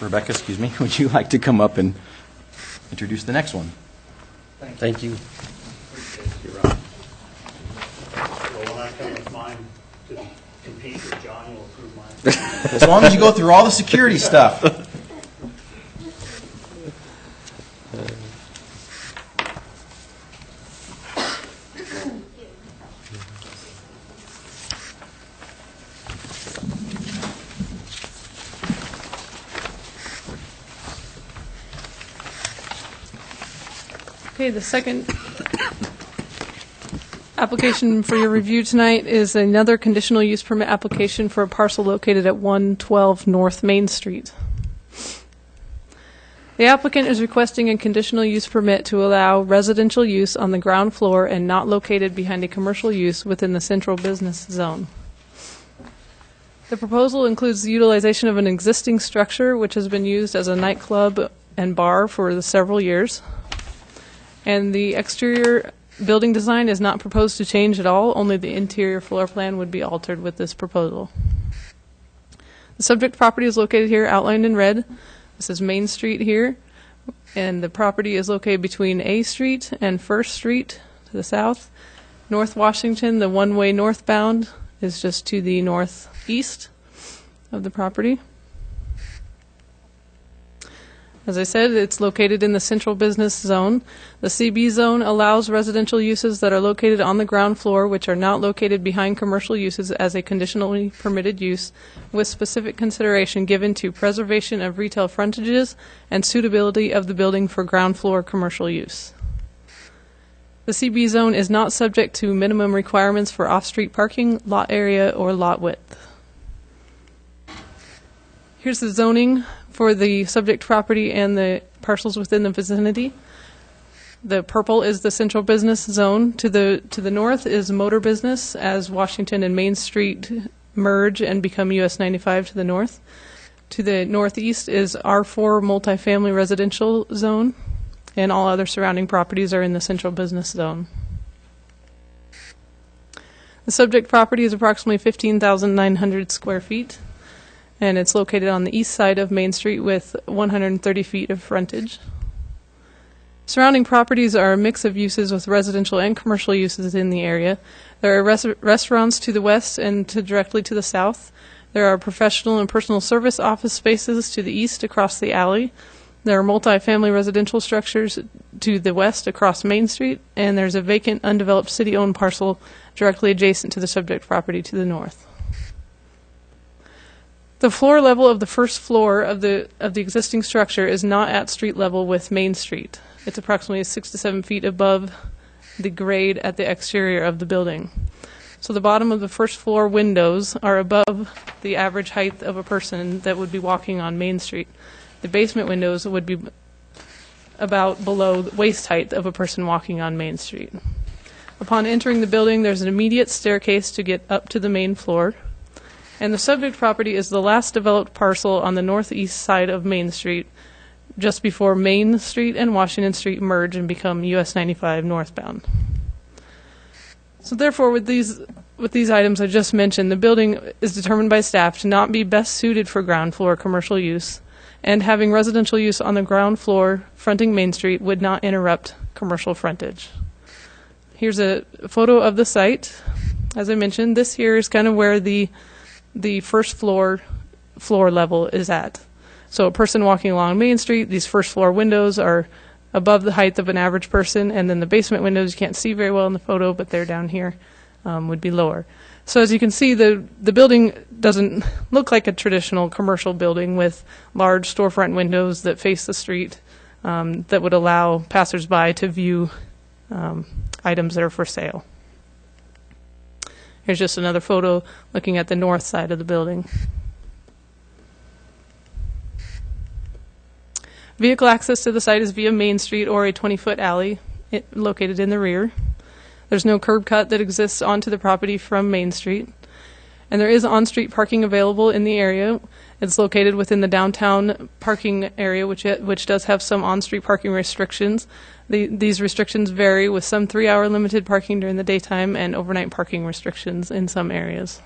Rebecca, excuse me, would you like to come up and introduce the next one? Thank you. Well, when I come with mine to compete with John, you'll approve mine. As long as you go through all the security stuff. Okay, the second application for your review tonight is another conditional use permit application for a parcel located at 112 North Main Street. The applicant is requesting a conditional use permit to allow residential use on the ground floor and not located behind a commercial use within the central business zone. The proposal includes the utilization of an existing structure which has been used as a nightclub and bar for several years. And the exterior building design is not proposed to change at all, only the interior floor plan would be altered with this proposal. The subject property is located here, outlined in red. This is Main Street here, and the property is located between A Street and First Street to the south. North Washington, the one-way northbound, is just to the northeast of the property. As I said, it's located in the central business zone. The CB zone allows residential uses that are located on the ground floor, which are not located behind commercial uses, as a conditionally permitted use, with specific consideration given to preservation of retail frontages and suitability of the building for ground floor commercial use. The CB zone is not subject to minimum requirements for off-street parking, lot area, or lot width. Here's the zoning for the subject property and the parcels within the vicinity. The purple is the central business zone. To the north is motor business, as Washington and Main Street merge and become US 95 to the north. To the northeast is R4 multifamily residential zone, and all other surrounding properties are in the central business zone. The subject property is approximately 15,900 square feet, and it's located on the east side of Main Street with 130 feet of frontage. Surrounding properties are a mix of uses with residential and commercial uses in the area. There are restaurants to the west and directly to the south. There are professional and personal service office spaces to the east across the alley. There are multifamily residential structures to the west across Main Street, and there's a vacant, undeveloped city-owned parcel directly adjacent to the subject property to the north. The floor level of the first floor of the existing structure is not at street level with Main Street. It's approximately 6 to 7 feet above the grade at the exterior of the building. So the bottom of the first floor windows are above the average height of a person that would be walking on Main Street. The basement windows would be about below the waist height of a person walking on Main Street. Upon entering the building, there's an immediate staircase to get up to the main floor. And the subject property is the last developed parcel on the northeast side of Main Street, just before Main Street and Washington Street merge and become US 95 northbound. So therefore, with these items I just mentioned, the building is determined by staff to not be best suited for ground floor commercial use, and having residential use on the ground floor fronting Main Street would not interrupt commercial frontage. Here's a photo of the site. As I mentioned, this here is kind of where the first floor level is at. So a person walking along Main Street, these first floor windows are above the height of an average person, and then the basement windows you can't see very well in the photo, but they're down here, would be lower. So as you can see, the building doesn't look like a traditional commercial building with large storefront windows that face the street that would allow passersby to view items that are for sale. Here's just another photo looking at the north side of the building. Vehicle access to the site is via Main Street or a 20-foot alley located in the rear. There's no curb cut that exists onto the property from Main Street. And there is on-street parking available in the area. It's located within the downtown parking area, which does have some on-street parking restrictions. These restrictions vary, with some 3-hour limited parking during the daytime and overnight parking restrictions in some areas.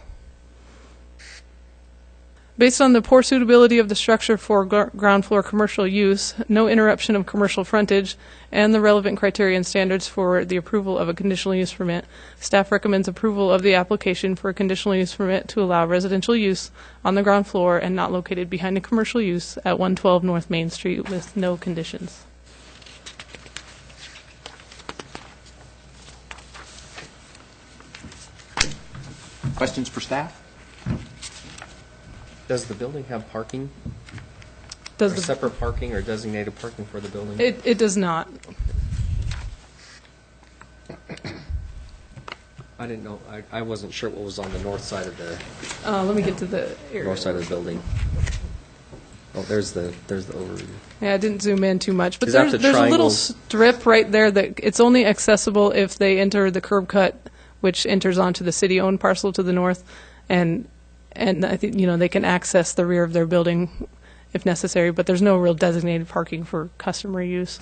Based on the poor suitability of the structure for ground floor commercial use, no interruption of commercial frontage, and the relevant criteria and standards for the approval of a conditional use permit, staff recommends approval of the application for a conditional use permit to allow residential use on the ground floor and not located behind a commercial use at 112 North Main Street with no conditions. Questions for staff? Does the building have parking? Does Or separate parking or designated parking for the building? It does not. I didn't know. I wasn't sure what was on the north side of the Let me get to the area. north side of the building. Oh, there's the overview. Yeah, I didn't zoom in too much, but Is that the there's a little triangles? strip right there that it's only accessible if they enter the curb cut, which enters onto the city-owned parcel to the north, and I think they can access the rear of their building if necessary, but there's no real designated parking for customer use.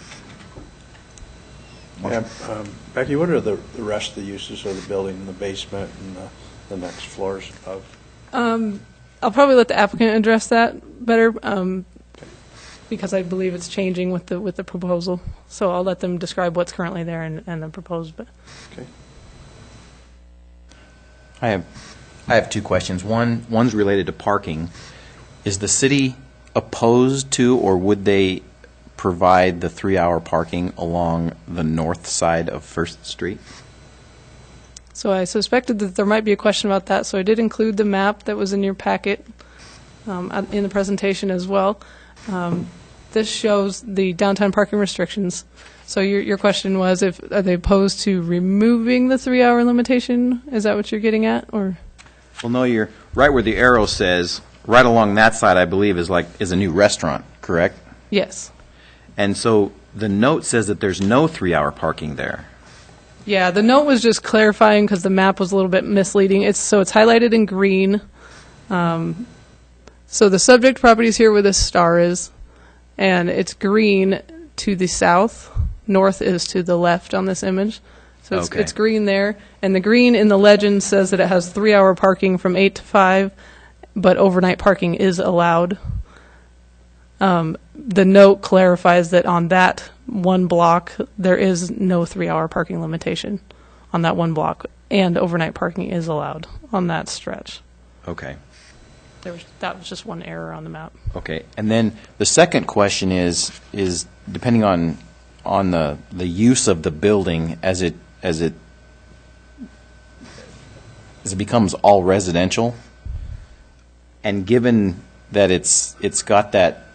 Yeah, Becky, what are the rest of the uses of the building, in the basement and the next floors above? I'll probably let the applicant address that better, because I believe it's changing with the proposal. So I'll let them describe what's currently there and the proposed. But Okay. I have two questions. One's related to parking. Is the city opposed to, or would they provide the 3-hour parking along the north side of First Street? so I suspected that there might be a question about that. So I did include the map that was in your packet in the presentation as well. This shows the downtown parking restrictions. So your question was, are they opposed to removing the 3-hour limitation? Is that what you're getting at, or? Well, no, you're right where the arrow says, right along that side, I believe, is a new restaurant, correct? Yes. And so the note says that there's no 3-hour parking there. Yeah, the note was just clarifying because the map was a little bit misleading. It's highlighted in green. So the subject property is here where the star is, and it's green to the south. North is to the left on this image. So it's green there. And the green in the legend says that it has 3-hour parking from 8 to 5, but overnight parking is allowed. The note clarifies that on that one block, there is no 3-hour parking limitation on that one block, and overnight parking is allowed on that stretch. Okay. That was just one error on the map. Okay. And then the second question is depending on the use of the building as it becomes all residential, and given that it's got that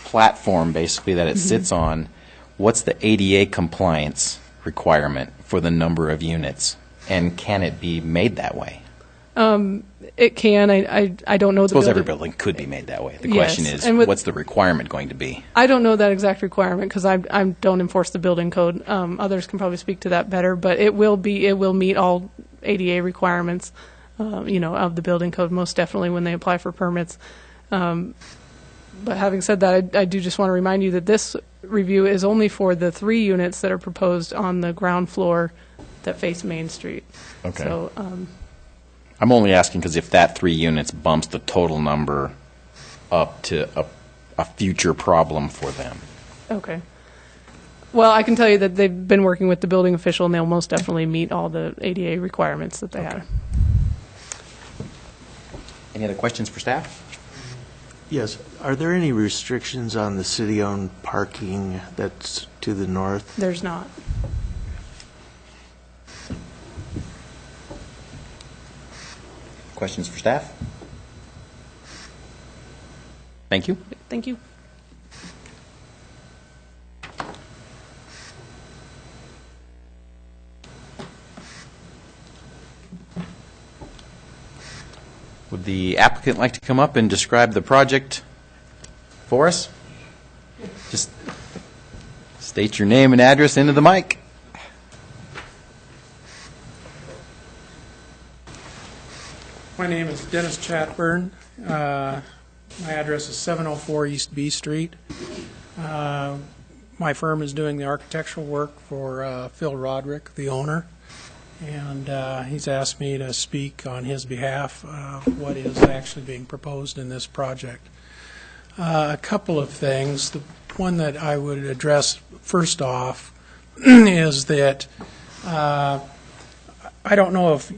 platform basically that it sits on, what's the ADA compliance requirement for the number of units, and can it be made that way? It can. I don't know. I suppose every building could be made that way. The question is, what's the requirement going to be? I don't know that exact requirement because I don't enforce the building code. Others can probably speak to that better, but it will meet all ADA requirements, of the building code, most definitely when they apply for permits. But having said that, I do just want to remind you that this review is only for the 3 units that are proposed on the ground floor that face Main Street. Okay. So, I'm only asking because if that 3 units bumps the total number up to a future problem for them. okay. Well, I can tell you that they've been working with the building official, and they'll most definitely meet all the ADA requirements that they have. Any other questions for staff? Yes. Are there any restrictions on the city-owned parking that's to the north? There's not. Questions for staff? Thank you. Thank you. Would the applicant like to come up and describe the project for us? Just state your name and address into the mic. My name is Dennis Chatburn. My address is 704 East B Street. My firm is doing the architectural work for Phil Roderick, the owner, and he's asked me to speak on his behalf of what is actually being proposed in this project. A couple of things. The one that I would address first off is that I don't know if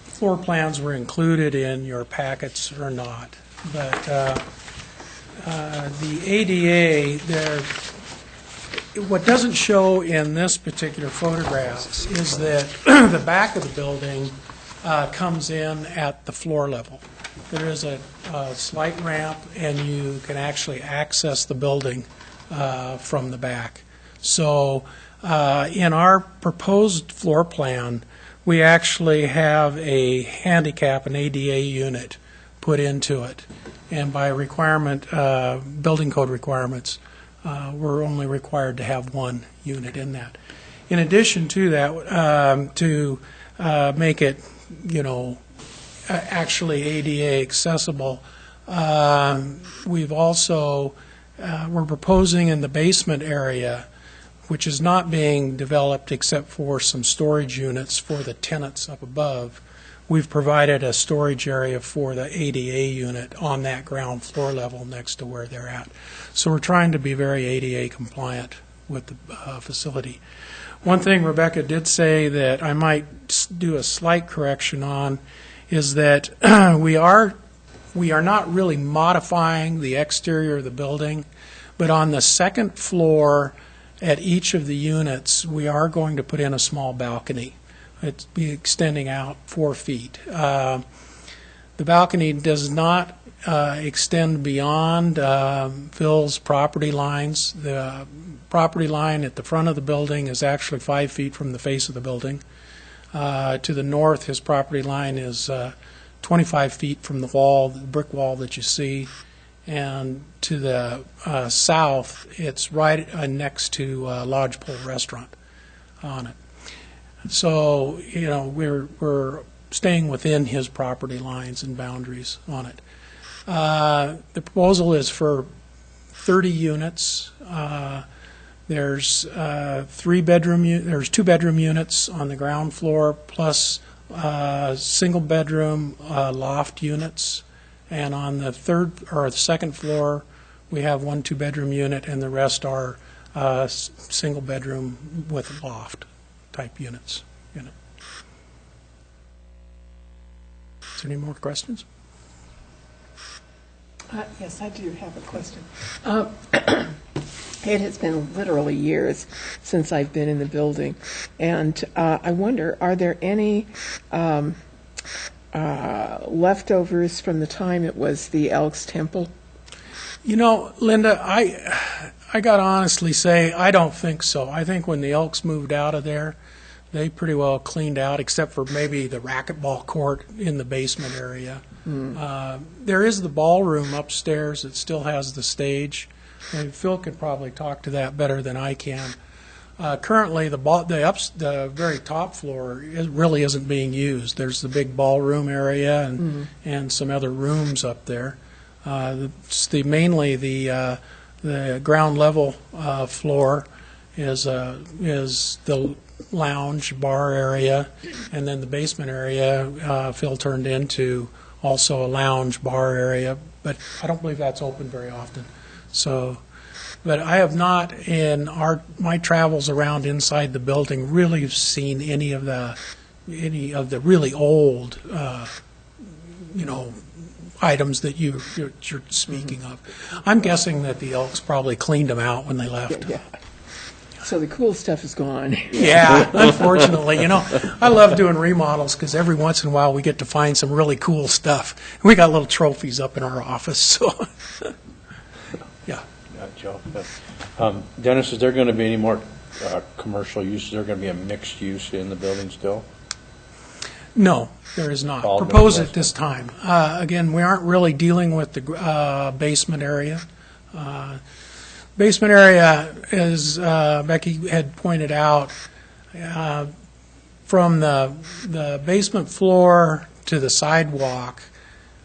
floor plans were included in your packets or not, but the ADA, what doesn't show in this particular photograph is that the back of the building comes in at the floor level. There is a slight ramp, and you can actually access the building from the back. So in our proposed floor plan, we actually have a handicap, an ADA unit, put into it. And by requirement, building code requirements, we're only required to have 1 unit in that. In addition to that, to make it, actually ADA accessible, we've also, we're proposing in the basement area which is not being developed except for some storage units for the tenants up above, we've provided a storage area for the ADA unit on that ground floor level next to where they're at. So we're trying to be very ADA compliant with the facility. One thing Rebecca did say that I might do a slight correction on is that we are not really modifying the exterior of the building, but on the second floor at each of the units, we are going to put in a small balcony. It's be extending out 4 feet. The balcony does not extend beyond Phil's property lines. The property line at the front of the building is actually 5 feet from the face of the building. To the north, his property line is 25 feet from the wall, the brick wall that you see. And to the south, it's right next to Lodgepole Restaurant on it. So, you know, we're staying within his property lines and boundaries on it. The proposal is for 30 units. There's 2-bedroom units on the ground floor, plus single-bedroom loft units. And on the second floor, we have 1 2-bedroom unit, and the rest are single-bedroom with loft type units. Is there any more questions? Yes, I do have a question. It has been literally years since I've been in the building, and I wonder, are there any leftovers from the time it was the Elks Temple? You know, Linda, I got to honestly say, I don't think so. I think when the Elks moved out of there, they pretty well cleaned out, except for maybe the racquetball court in the basement area. There is the ballroom upstairs that still has the stage, and Phil could probably talk to that better than I can. Currently, the very top floor really isn't being used. There's the big ballroom area and some other rooms up there. Mainly the ground level floor is the lounge bar area, and then the basement area Phil turned into also a lounge bar area, but I don't believe that's open very often. So, but I have not in my travels around inside the building really seen any of the really old items that you're speaking of. I'm guessing that the Elks probably cleaned them out when they left. Yeah. So the cool stuff is gone. Yeah, unfortunately. I love doing remodels because every once in a while we get to find some really cool stuff. We got little trophies up in our office, so yeah. Joe. Dennis, is there going to be any more commercial use? Is there going to be a mixed use in the building still? No, there is not. All Proposed at this time. Again, we aren't really dealing with the basement area. Basement area, as Becky had pointed out, from the basement floor to the sidewalk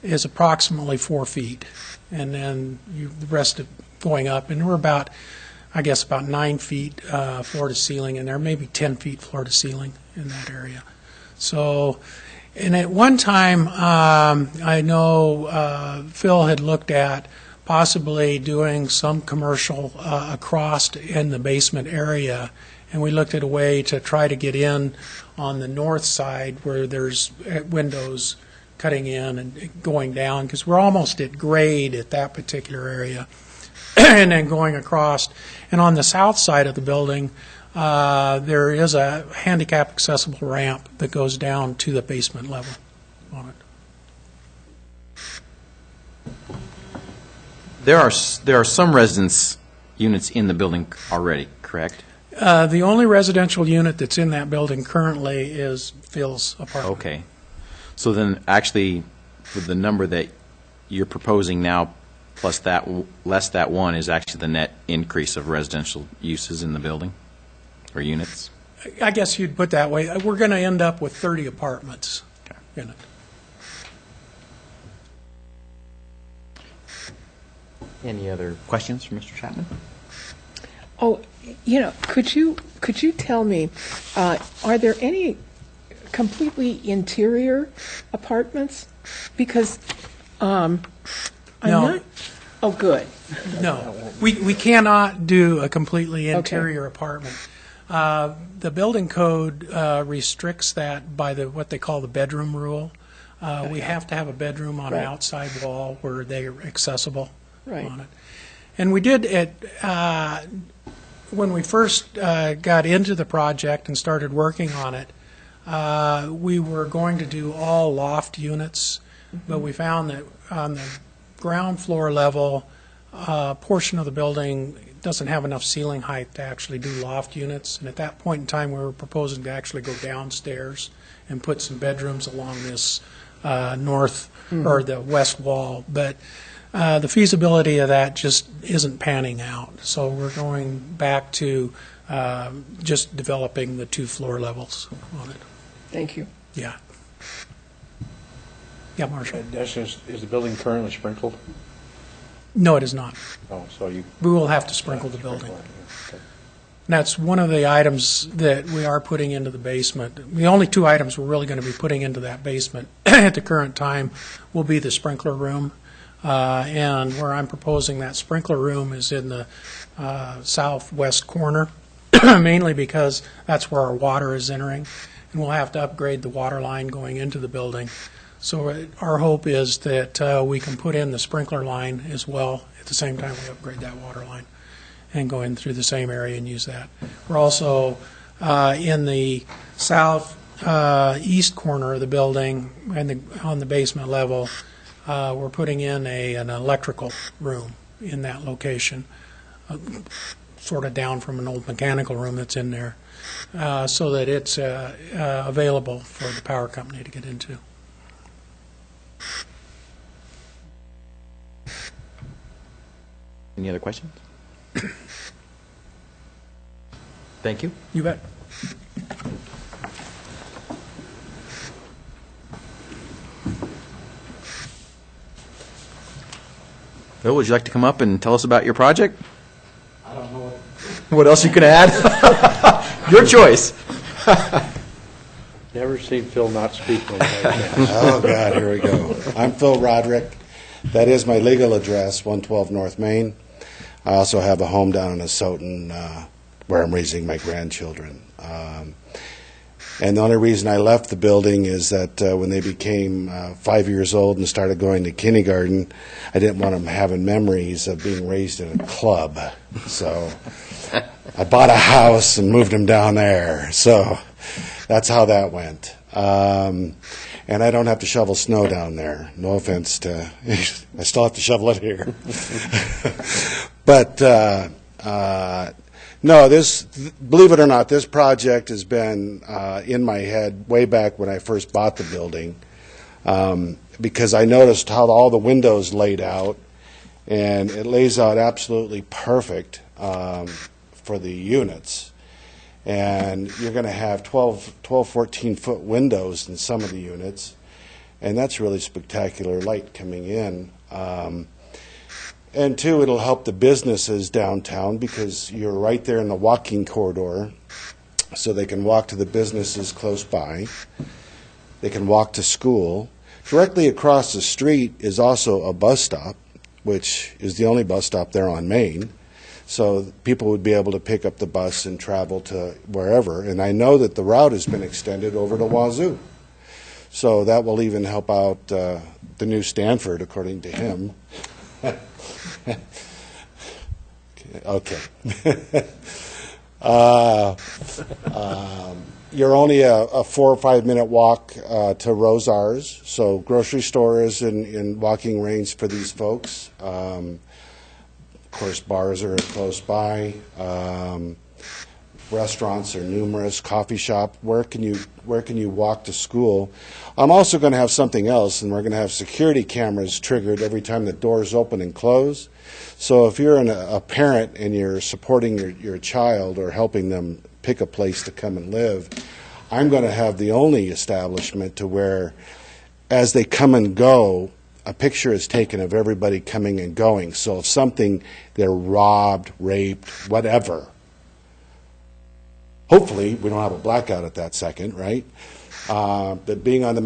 is approximately 4 feet, and then the rest of going up, and we're about 9 feet floor to ceiling, and there may be 10 feet floor to ceiling in that area. So, and at one time, I know Phil had looked at possibly doing some commercial across in the basement area, and we looked at a way to try to get in on the north side where there's windows cutting in and going down, because we're almost at grade at that particular area, and then going across. And on the south side of the building, there is a handicap accessible ramp that goes down to the basement level on it. There are some residence units in the building already, correct? The only residential unit that's in that building currently is Phil's apartment. Okay. So then actually, with the number that you're proposing now, plus that, less that one, is actually the net increase of residential uses in the building, or units? I guess you'd put that way. We're going to end up with 30 apartments in it. Any other questions for Mr. Chapman? Oh, Could you tell me, are there any completely interior apartments? Because I'm No. not. Oh, good. No, we cannot do a completely interior apartment. The building code restricts that by what they call the bedroom rule. We have to have a bedroom on an Right. outside wall where they are accessible Right. on it. And we did it, when we first got into the project and started working on it, we were going to do all loft units, but we found that on the ground floor level, portion of the building doesn't have enough ceiling height to actually do loft units. And at that point in time, we were proposing to actually go downstairs and put some bedrooms along this north or the west wall. But the feasibility of that just isn't panning out. So we're going back to just developing the 2 floor levels on it. Thank you. Yeah. Yeah, Marshall. Is the building currently sprinkled? No, it is not. Oh, so you. We will have to sprinkle the building. And that's one of the items that we are putting into the basement. The only 2 items we're really going to be putting into that basement at the current time will be the sprinkler room. And where I'm proposing that sprinkler room is in the southwest corner, mainly because that's where our water is entering. And we'll have to upgrade the water line going into the building. So our hope is that we can put in the sprinkler line as well at the same time we upgrade that water line and go in through the same area and use that. We're also in the south east corner of the building and on the basement level, we're putting in an electrical room in that location, sort of down from an old mechanical room that's in there, so that it's available for the power company to get into. Any other questions? Thank you. You bet. Bill, would you like to come up and tell us about your project? I don't know what else you can add. Your choice. Never seen Phil not speak when Oh, God, here we go. I'm Phil Roderick. That is my legal address, 112 North Main. I also have a home down in Asotin where I'm raising my grandchildren. And the only reason I left the building is that when they became 5 years old and started going to kindergarten, I didn't want them having memories of being raised in a club. So I bought a house and moved them down there. So that's how that went. And I don't have to shovel snow down there. No offense to, I still have to shovel it here. But no, believe it or not, this project has been in my head way back when I first bought the building, because I noticed how all the windows laid out, and it lays out absolutely perfect for the units. And you're going to have 12, 14-foot windows in some of the units, and that's really spectacular light coming in. And two, it'll help the businesses downtown because you're right there in the walking corridor, so they can walk to the businesses close by. They can walk to school. Directly across the street is also a bus stop, which is the only bus stop there on Main. So people would be able to pick up the bus and travel to wherever. And I know that the route has been extended over to Wazoo. So that will even help out the new Stanford, according to him. Okay. You're only a 4 or 5 minute walk to Rosars, so grocery store is in walking range for these folks. Of course, bars are close by. Restaurants are numerous. Coffee shop. Where can you walk to school? I'm also going to have something else, and we're going to have security cameras triggered every time the doors open and close. So if you're a parent and you're supporting your child or helping them pick a place to come and live, I'm going to have the only establishment to where, as they come and go, a picture is taken of everybody coming and going. So if they're robbed, raped, whatever, hopefully, we don't have a blackout at that second, right? But being on the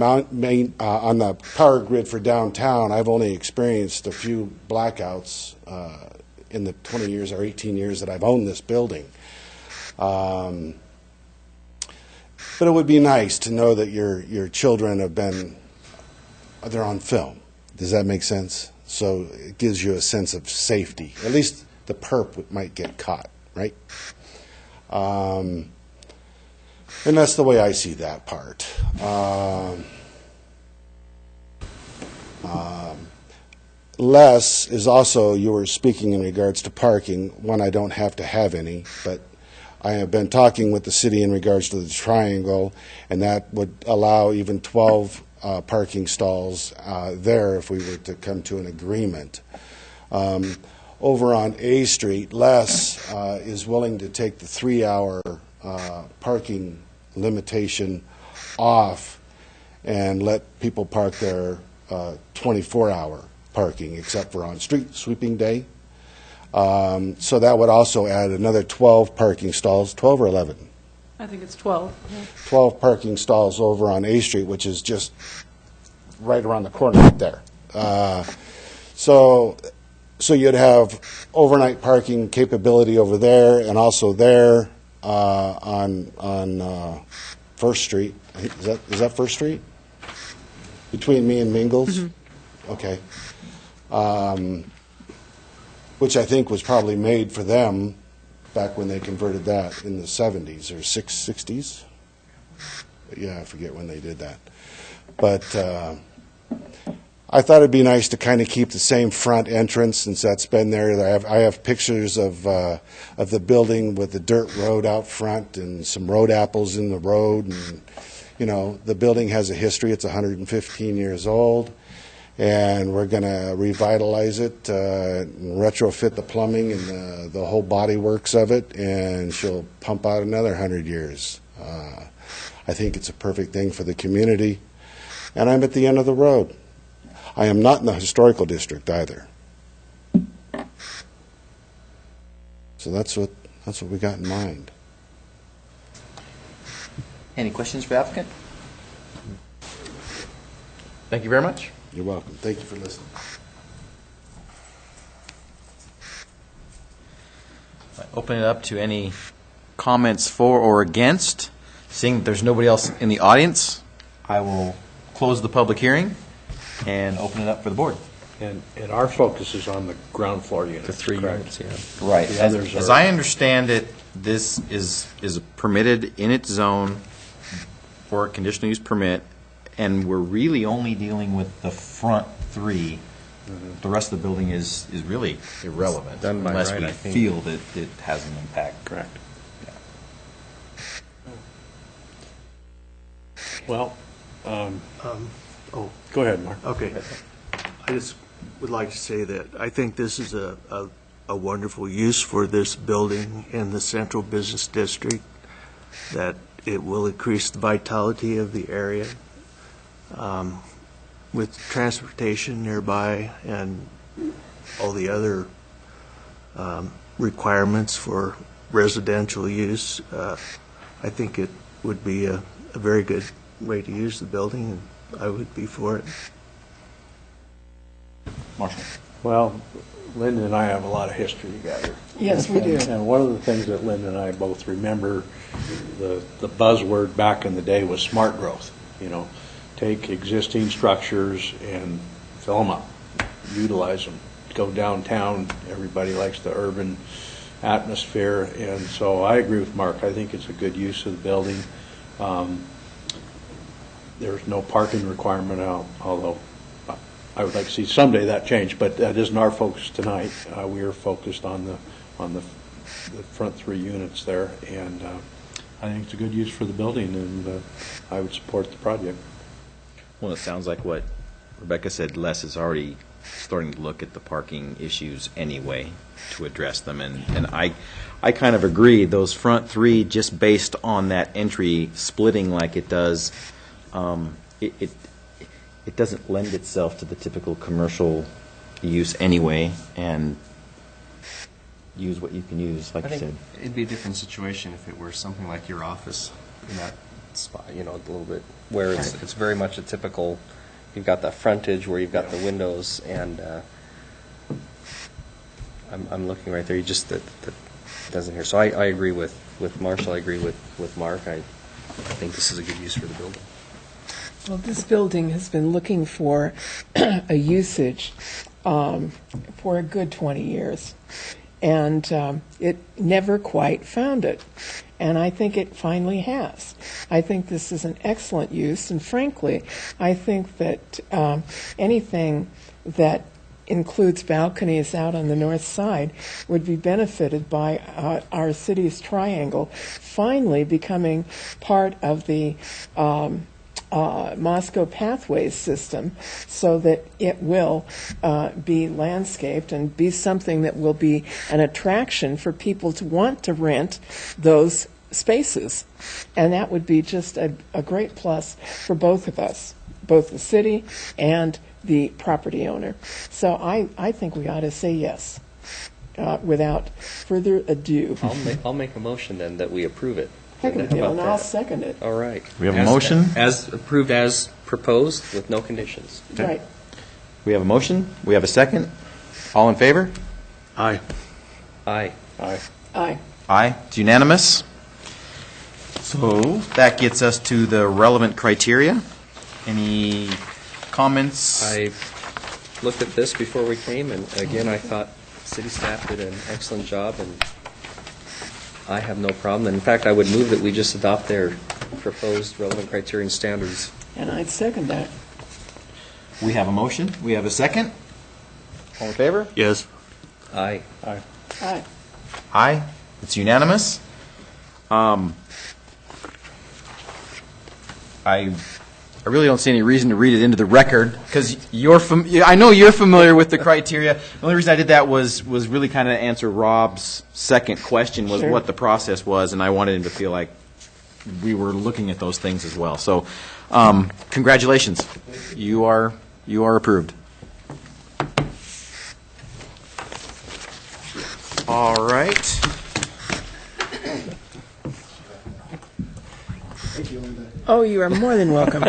on the power grid for downtown, I've only experienced a few blackouts in the 20 years or 18 years that I've owned this building. But it would be nice to know that your children have been, they're on film. Does that make sense? So it gives you a sense of safety. At least the perp might get caught, right? And that's the way I see that part. Less is also, you were speaking in regards to parking. One, I don't have to have any, but I have been talking with the city in regards to the triangle, and that would allow even 12 parking stalls there if we were to come to an agreement. Over on A Street, Les is willing to take the 3-hour parking limitation off and let people park their 24-hour parking, except for on street sweeping day. So that would also add another 12 parking stalls, 12 or 11? I think it's 12. 12 parking stalls over on A Street, which is just right around the corner right there. So you'd have overnight parking capability over there and also there on First Street. Is that First Street? Between me and Mingles? Mm-hmm. Okay. Which I think was probably made for them back when they converted that in the 70s or 60s. Yeah, I forget when they did that. But I thought it'd be nice to kind of keep the same front entrance since that's been there. I have pictures of the building with the dirt road out front and some road apples in the road. And, you know, the building has a history. It's 115 years old. And we're going to revitalize it, and retrofit the plumbing and the whole body works of it, and she'll pump out another 100 years. I think it's a perfect thing for the community. And I'm at the end of the road. I am not in the historical district either. So that's what we got in mind. Any questions for the applicant? Thank you very much. You're welcome. Thank you for listening. Open it up to any comments for or against. Seeing that there's nobody else in the audience, I will close the public hearing and open it up for the board. And our focus is on the ground floor units. The 3 correct? units, yeah. Right. The others As are- I understand it, this is permitted in its zone for a conditional use permit, and we're really only dealing with the front 3. Mm-hmm. The rest of the building is really irrelevant. Done by unless right, we I think. feel that it has an impact. Correct. Well, go ahead, Mark. Okay. I just would like to say that I think this is a wonderful use for this building in the central business district, that it will increase the vitality of the area. With transportation nearby and all the other requirements for residential use, I think it would be a very good way to use the building, and I would be for it. Marshall. Well, Linda and I have a lot of history together. Yes, we do. And one of the things that Linda and I both remember, the buzzword back in the day was smart growth. You know, take existing structures and fill them up, utilize them. Go downtown, everybody likes the urban atmosphere, and so I agree with Mark. I think it's a good use of the building. There's no parking requirement, although I would like to see someday that change, but that isn't our focus tonight. We are focused on the front 3 units there, and I think it's a good use for the building, and I would support the project. Well, it sounds like what Rebecca said. Les is already starting to look at the parking issues anyway to address them, and I kind of agree. Those front 3, just based on that entry splitting like it does, it doesn't lend itself to the typical commercial use anyway, and use what you can use, like I you think said. it'd be a different situation if it were something like your office in that spot, a little bit, where it's very much a typical, you've got the frontage where you've got the windows, and I'm looking right there, you just, that doesn't here. So I agree with Marshall, I agree with Mark. I think this is a good use for the building. Well, this building has been looking for a usage for a good 20 years, and it never quite found it. And I think it finally has. I think this is an excellent use, and frankly, I think that anything that includes balconies out on the north side would be benefited by our city's triangle finally becoming part of the Moscow Pathways system, so that it will be landscaped and be something that will be an attraction for people to want to rent those spaces. And that would be just a great plus for both of us, both the city and the property owner. So I think we ought to say yes without further ado. I'll make a motion then that we approve it. Heck of a How deal, about and I'll that? second it. All right. We have a motion? As approved as proposed with no conditions. Right. We have a motion. We have a second. All in favor? Aye. Aye. Aye. Aye. Aye. It's unanimous. So that gets us to the relevant criteria. Any comments? I looked at this before we came, and again, I thought city staff did an excellent job, and I have no problem. In fact, I would move that we just adopt their proposed relevant criterion standards. And I'd second that. We have a motion. We have a second. All in favor? Yes. Aye. Aye. Aye. Aye. It's unanimous. I really don't see any reason to read it into the record, because I know you're familiar with the criteria. The only reason I did that was really kind of to answer Rob's second question, was Sure. what the process was, and I wanted him to feel like we were looking at those things as well. So, congratulations. You are approved. All right. Oh, you are more than welcome.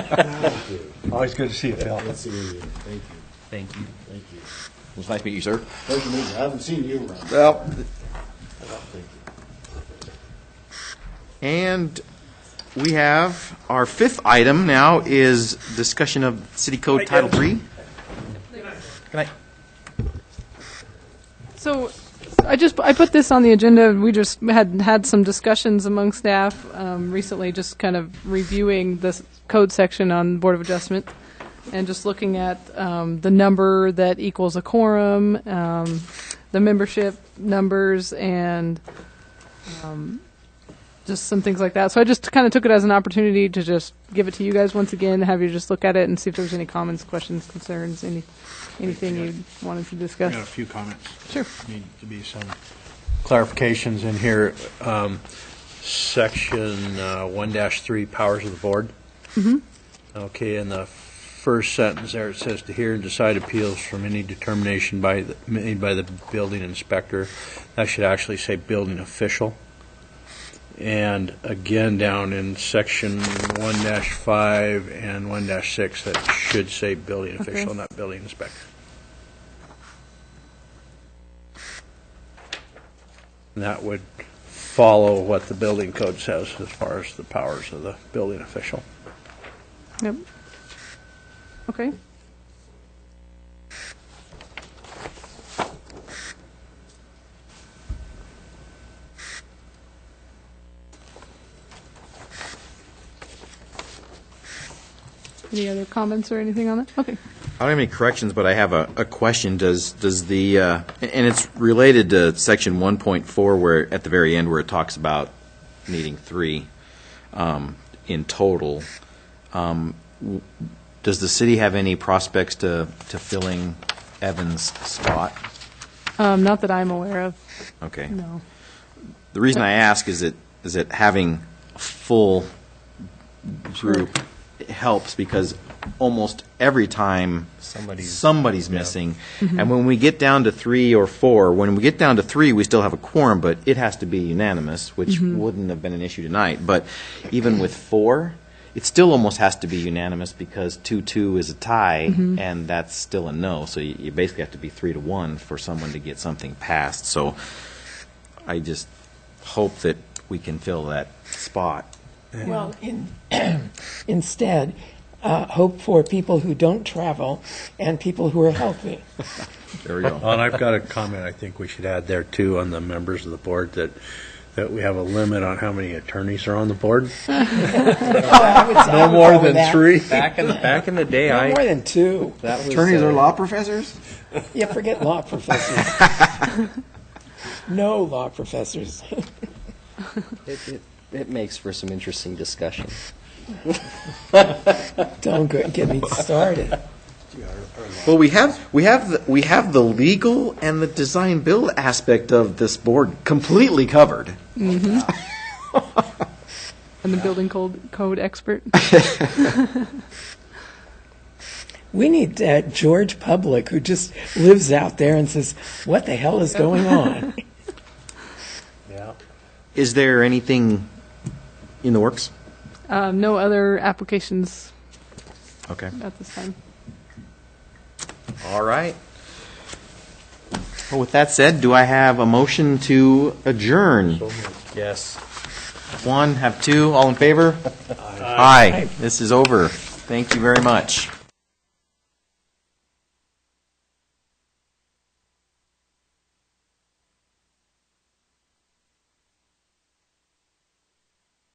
Always good to see you, Phil. Good seeing you. Thank you. Thank you. Thank you. It was nice to meet you, sir. Pleasure to meet you. I haven't seen you around. Well, Thank you. and we have our fifth item now is discussion of City Code Title III. Good night. So I put this on the agenda. We just had some discussions among staff recently, just kind of reviewing the code section on Board of Adjustment and just looking at the number that equals a quorum, the membership numbers, and just some things like that. So I just kind of took it as an opportunity to just give it to you guys once again, have you just look at it and see if there's any comments, questions, concerns, anything you wanted to discuss. I got a few comments. Sure. Need to be some clarifications in here. Section 1-3, powers of the board. Mm-hmm. Okay, in the first sentence there, it says to hear and decide appeals from any determination made by the building inspector. That should actually say building official. And again, down in section 1-5 and 1-6, that should say building official, not building inspector. And that would follow what the building code says as far as the powers of the building official. Yep. Okay. Any other comments or anything on that? Okay. I don't have any corrections, but I have a question. Does the and it's related to section 1.4, where at the very end where it talks about needing 3 in total. Does the city have any prospects to filling Evan's spot? Not that I'm aware of. Okay. No. The reason I ask is that having a full group it helps because almost every time somebody's missing. And when we get down to 3 or 4, when we get down to 3, we still have a quorum, but it has to be unanimous, which wouldn't have been an issue tonight. But even with 4, it still almost has to be unanimous because 2-2 is a tie, and that's still a no. So you basically have to be 3-1 for someone to get something passed. So I just hope that we can fill that spot. Well, instead, hope for people who don't travel and people who are healthy. There we go. Well, and I've got a comment I think we should add there, too, on the members of the board, that we have a limit on how many attorneys are on the board. No more than 3. Back in the day, No more than 2. that was, Attorneys are law professors? Yeah, forget law professors. No law professors. it makes for some interesting discussion. Don't get me started. Well, we have the legal and the design build aspect of this board completely covered. And the building code expert. We need George Public, who just lives out there and says, "What the hell is going on?" Yeah. Is there anything in the works? No other applications Okay. at this time. All right. Well, with that said, do I have a motion to adjourn? Yes. 1, have 2, all in favor? Aye. This is over. Thank you very much.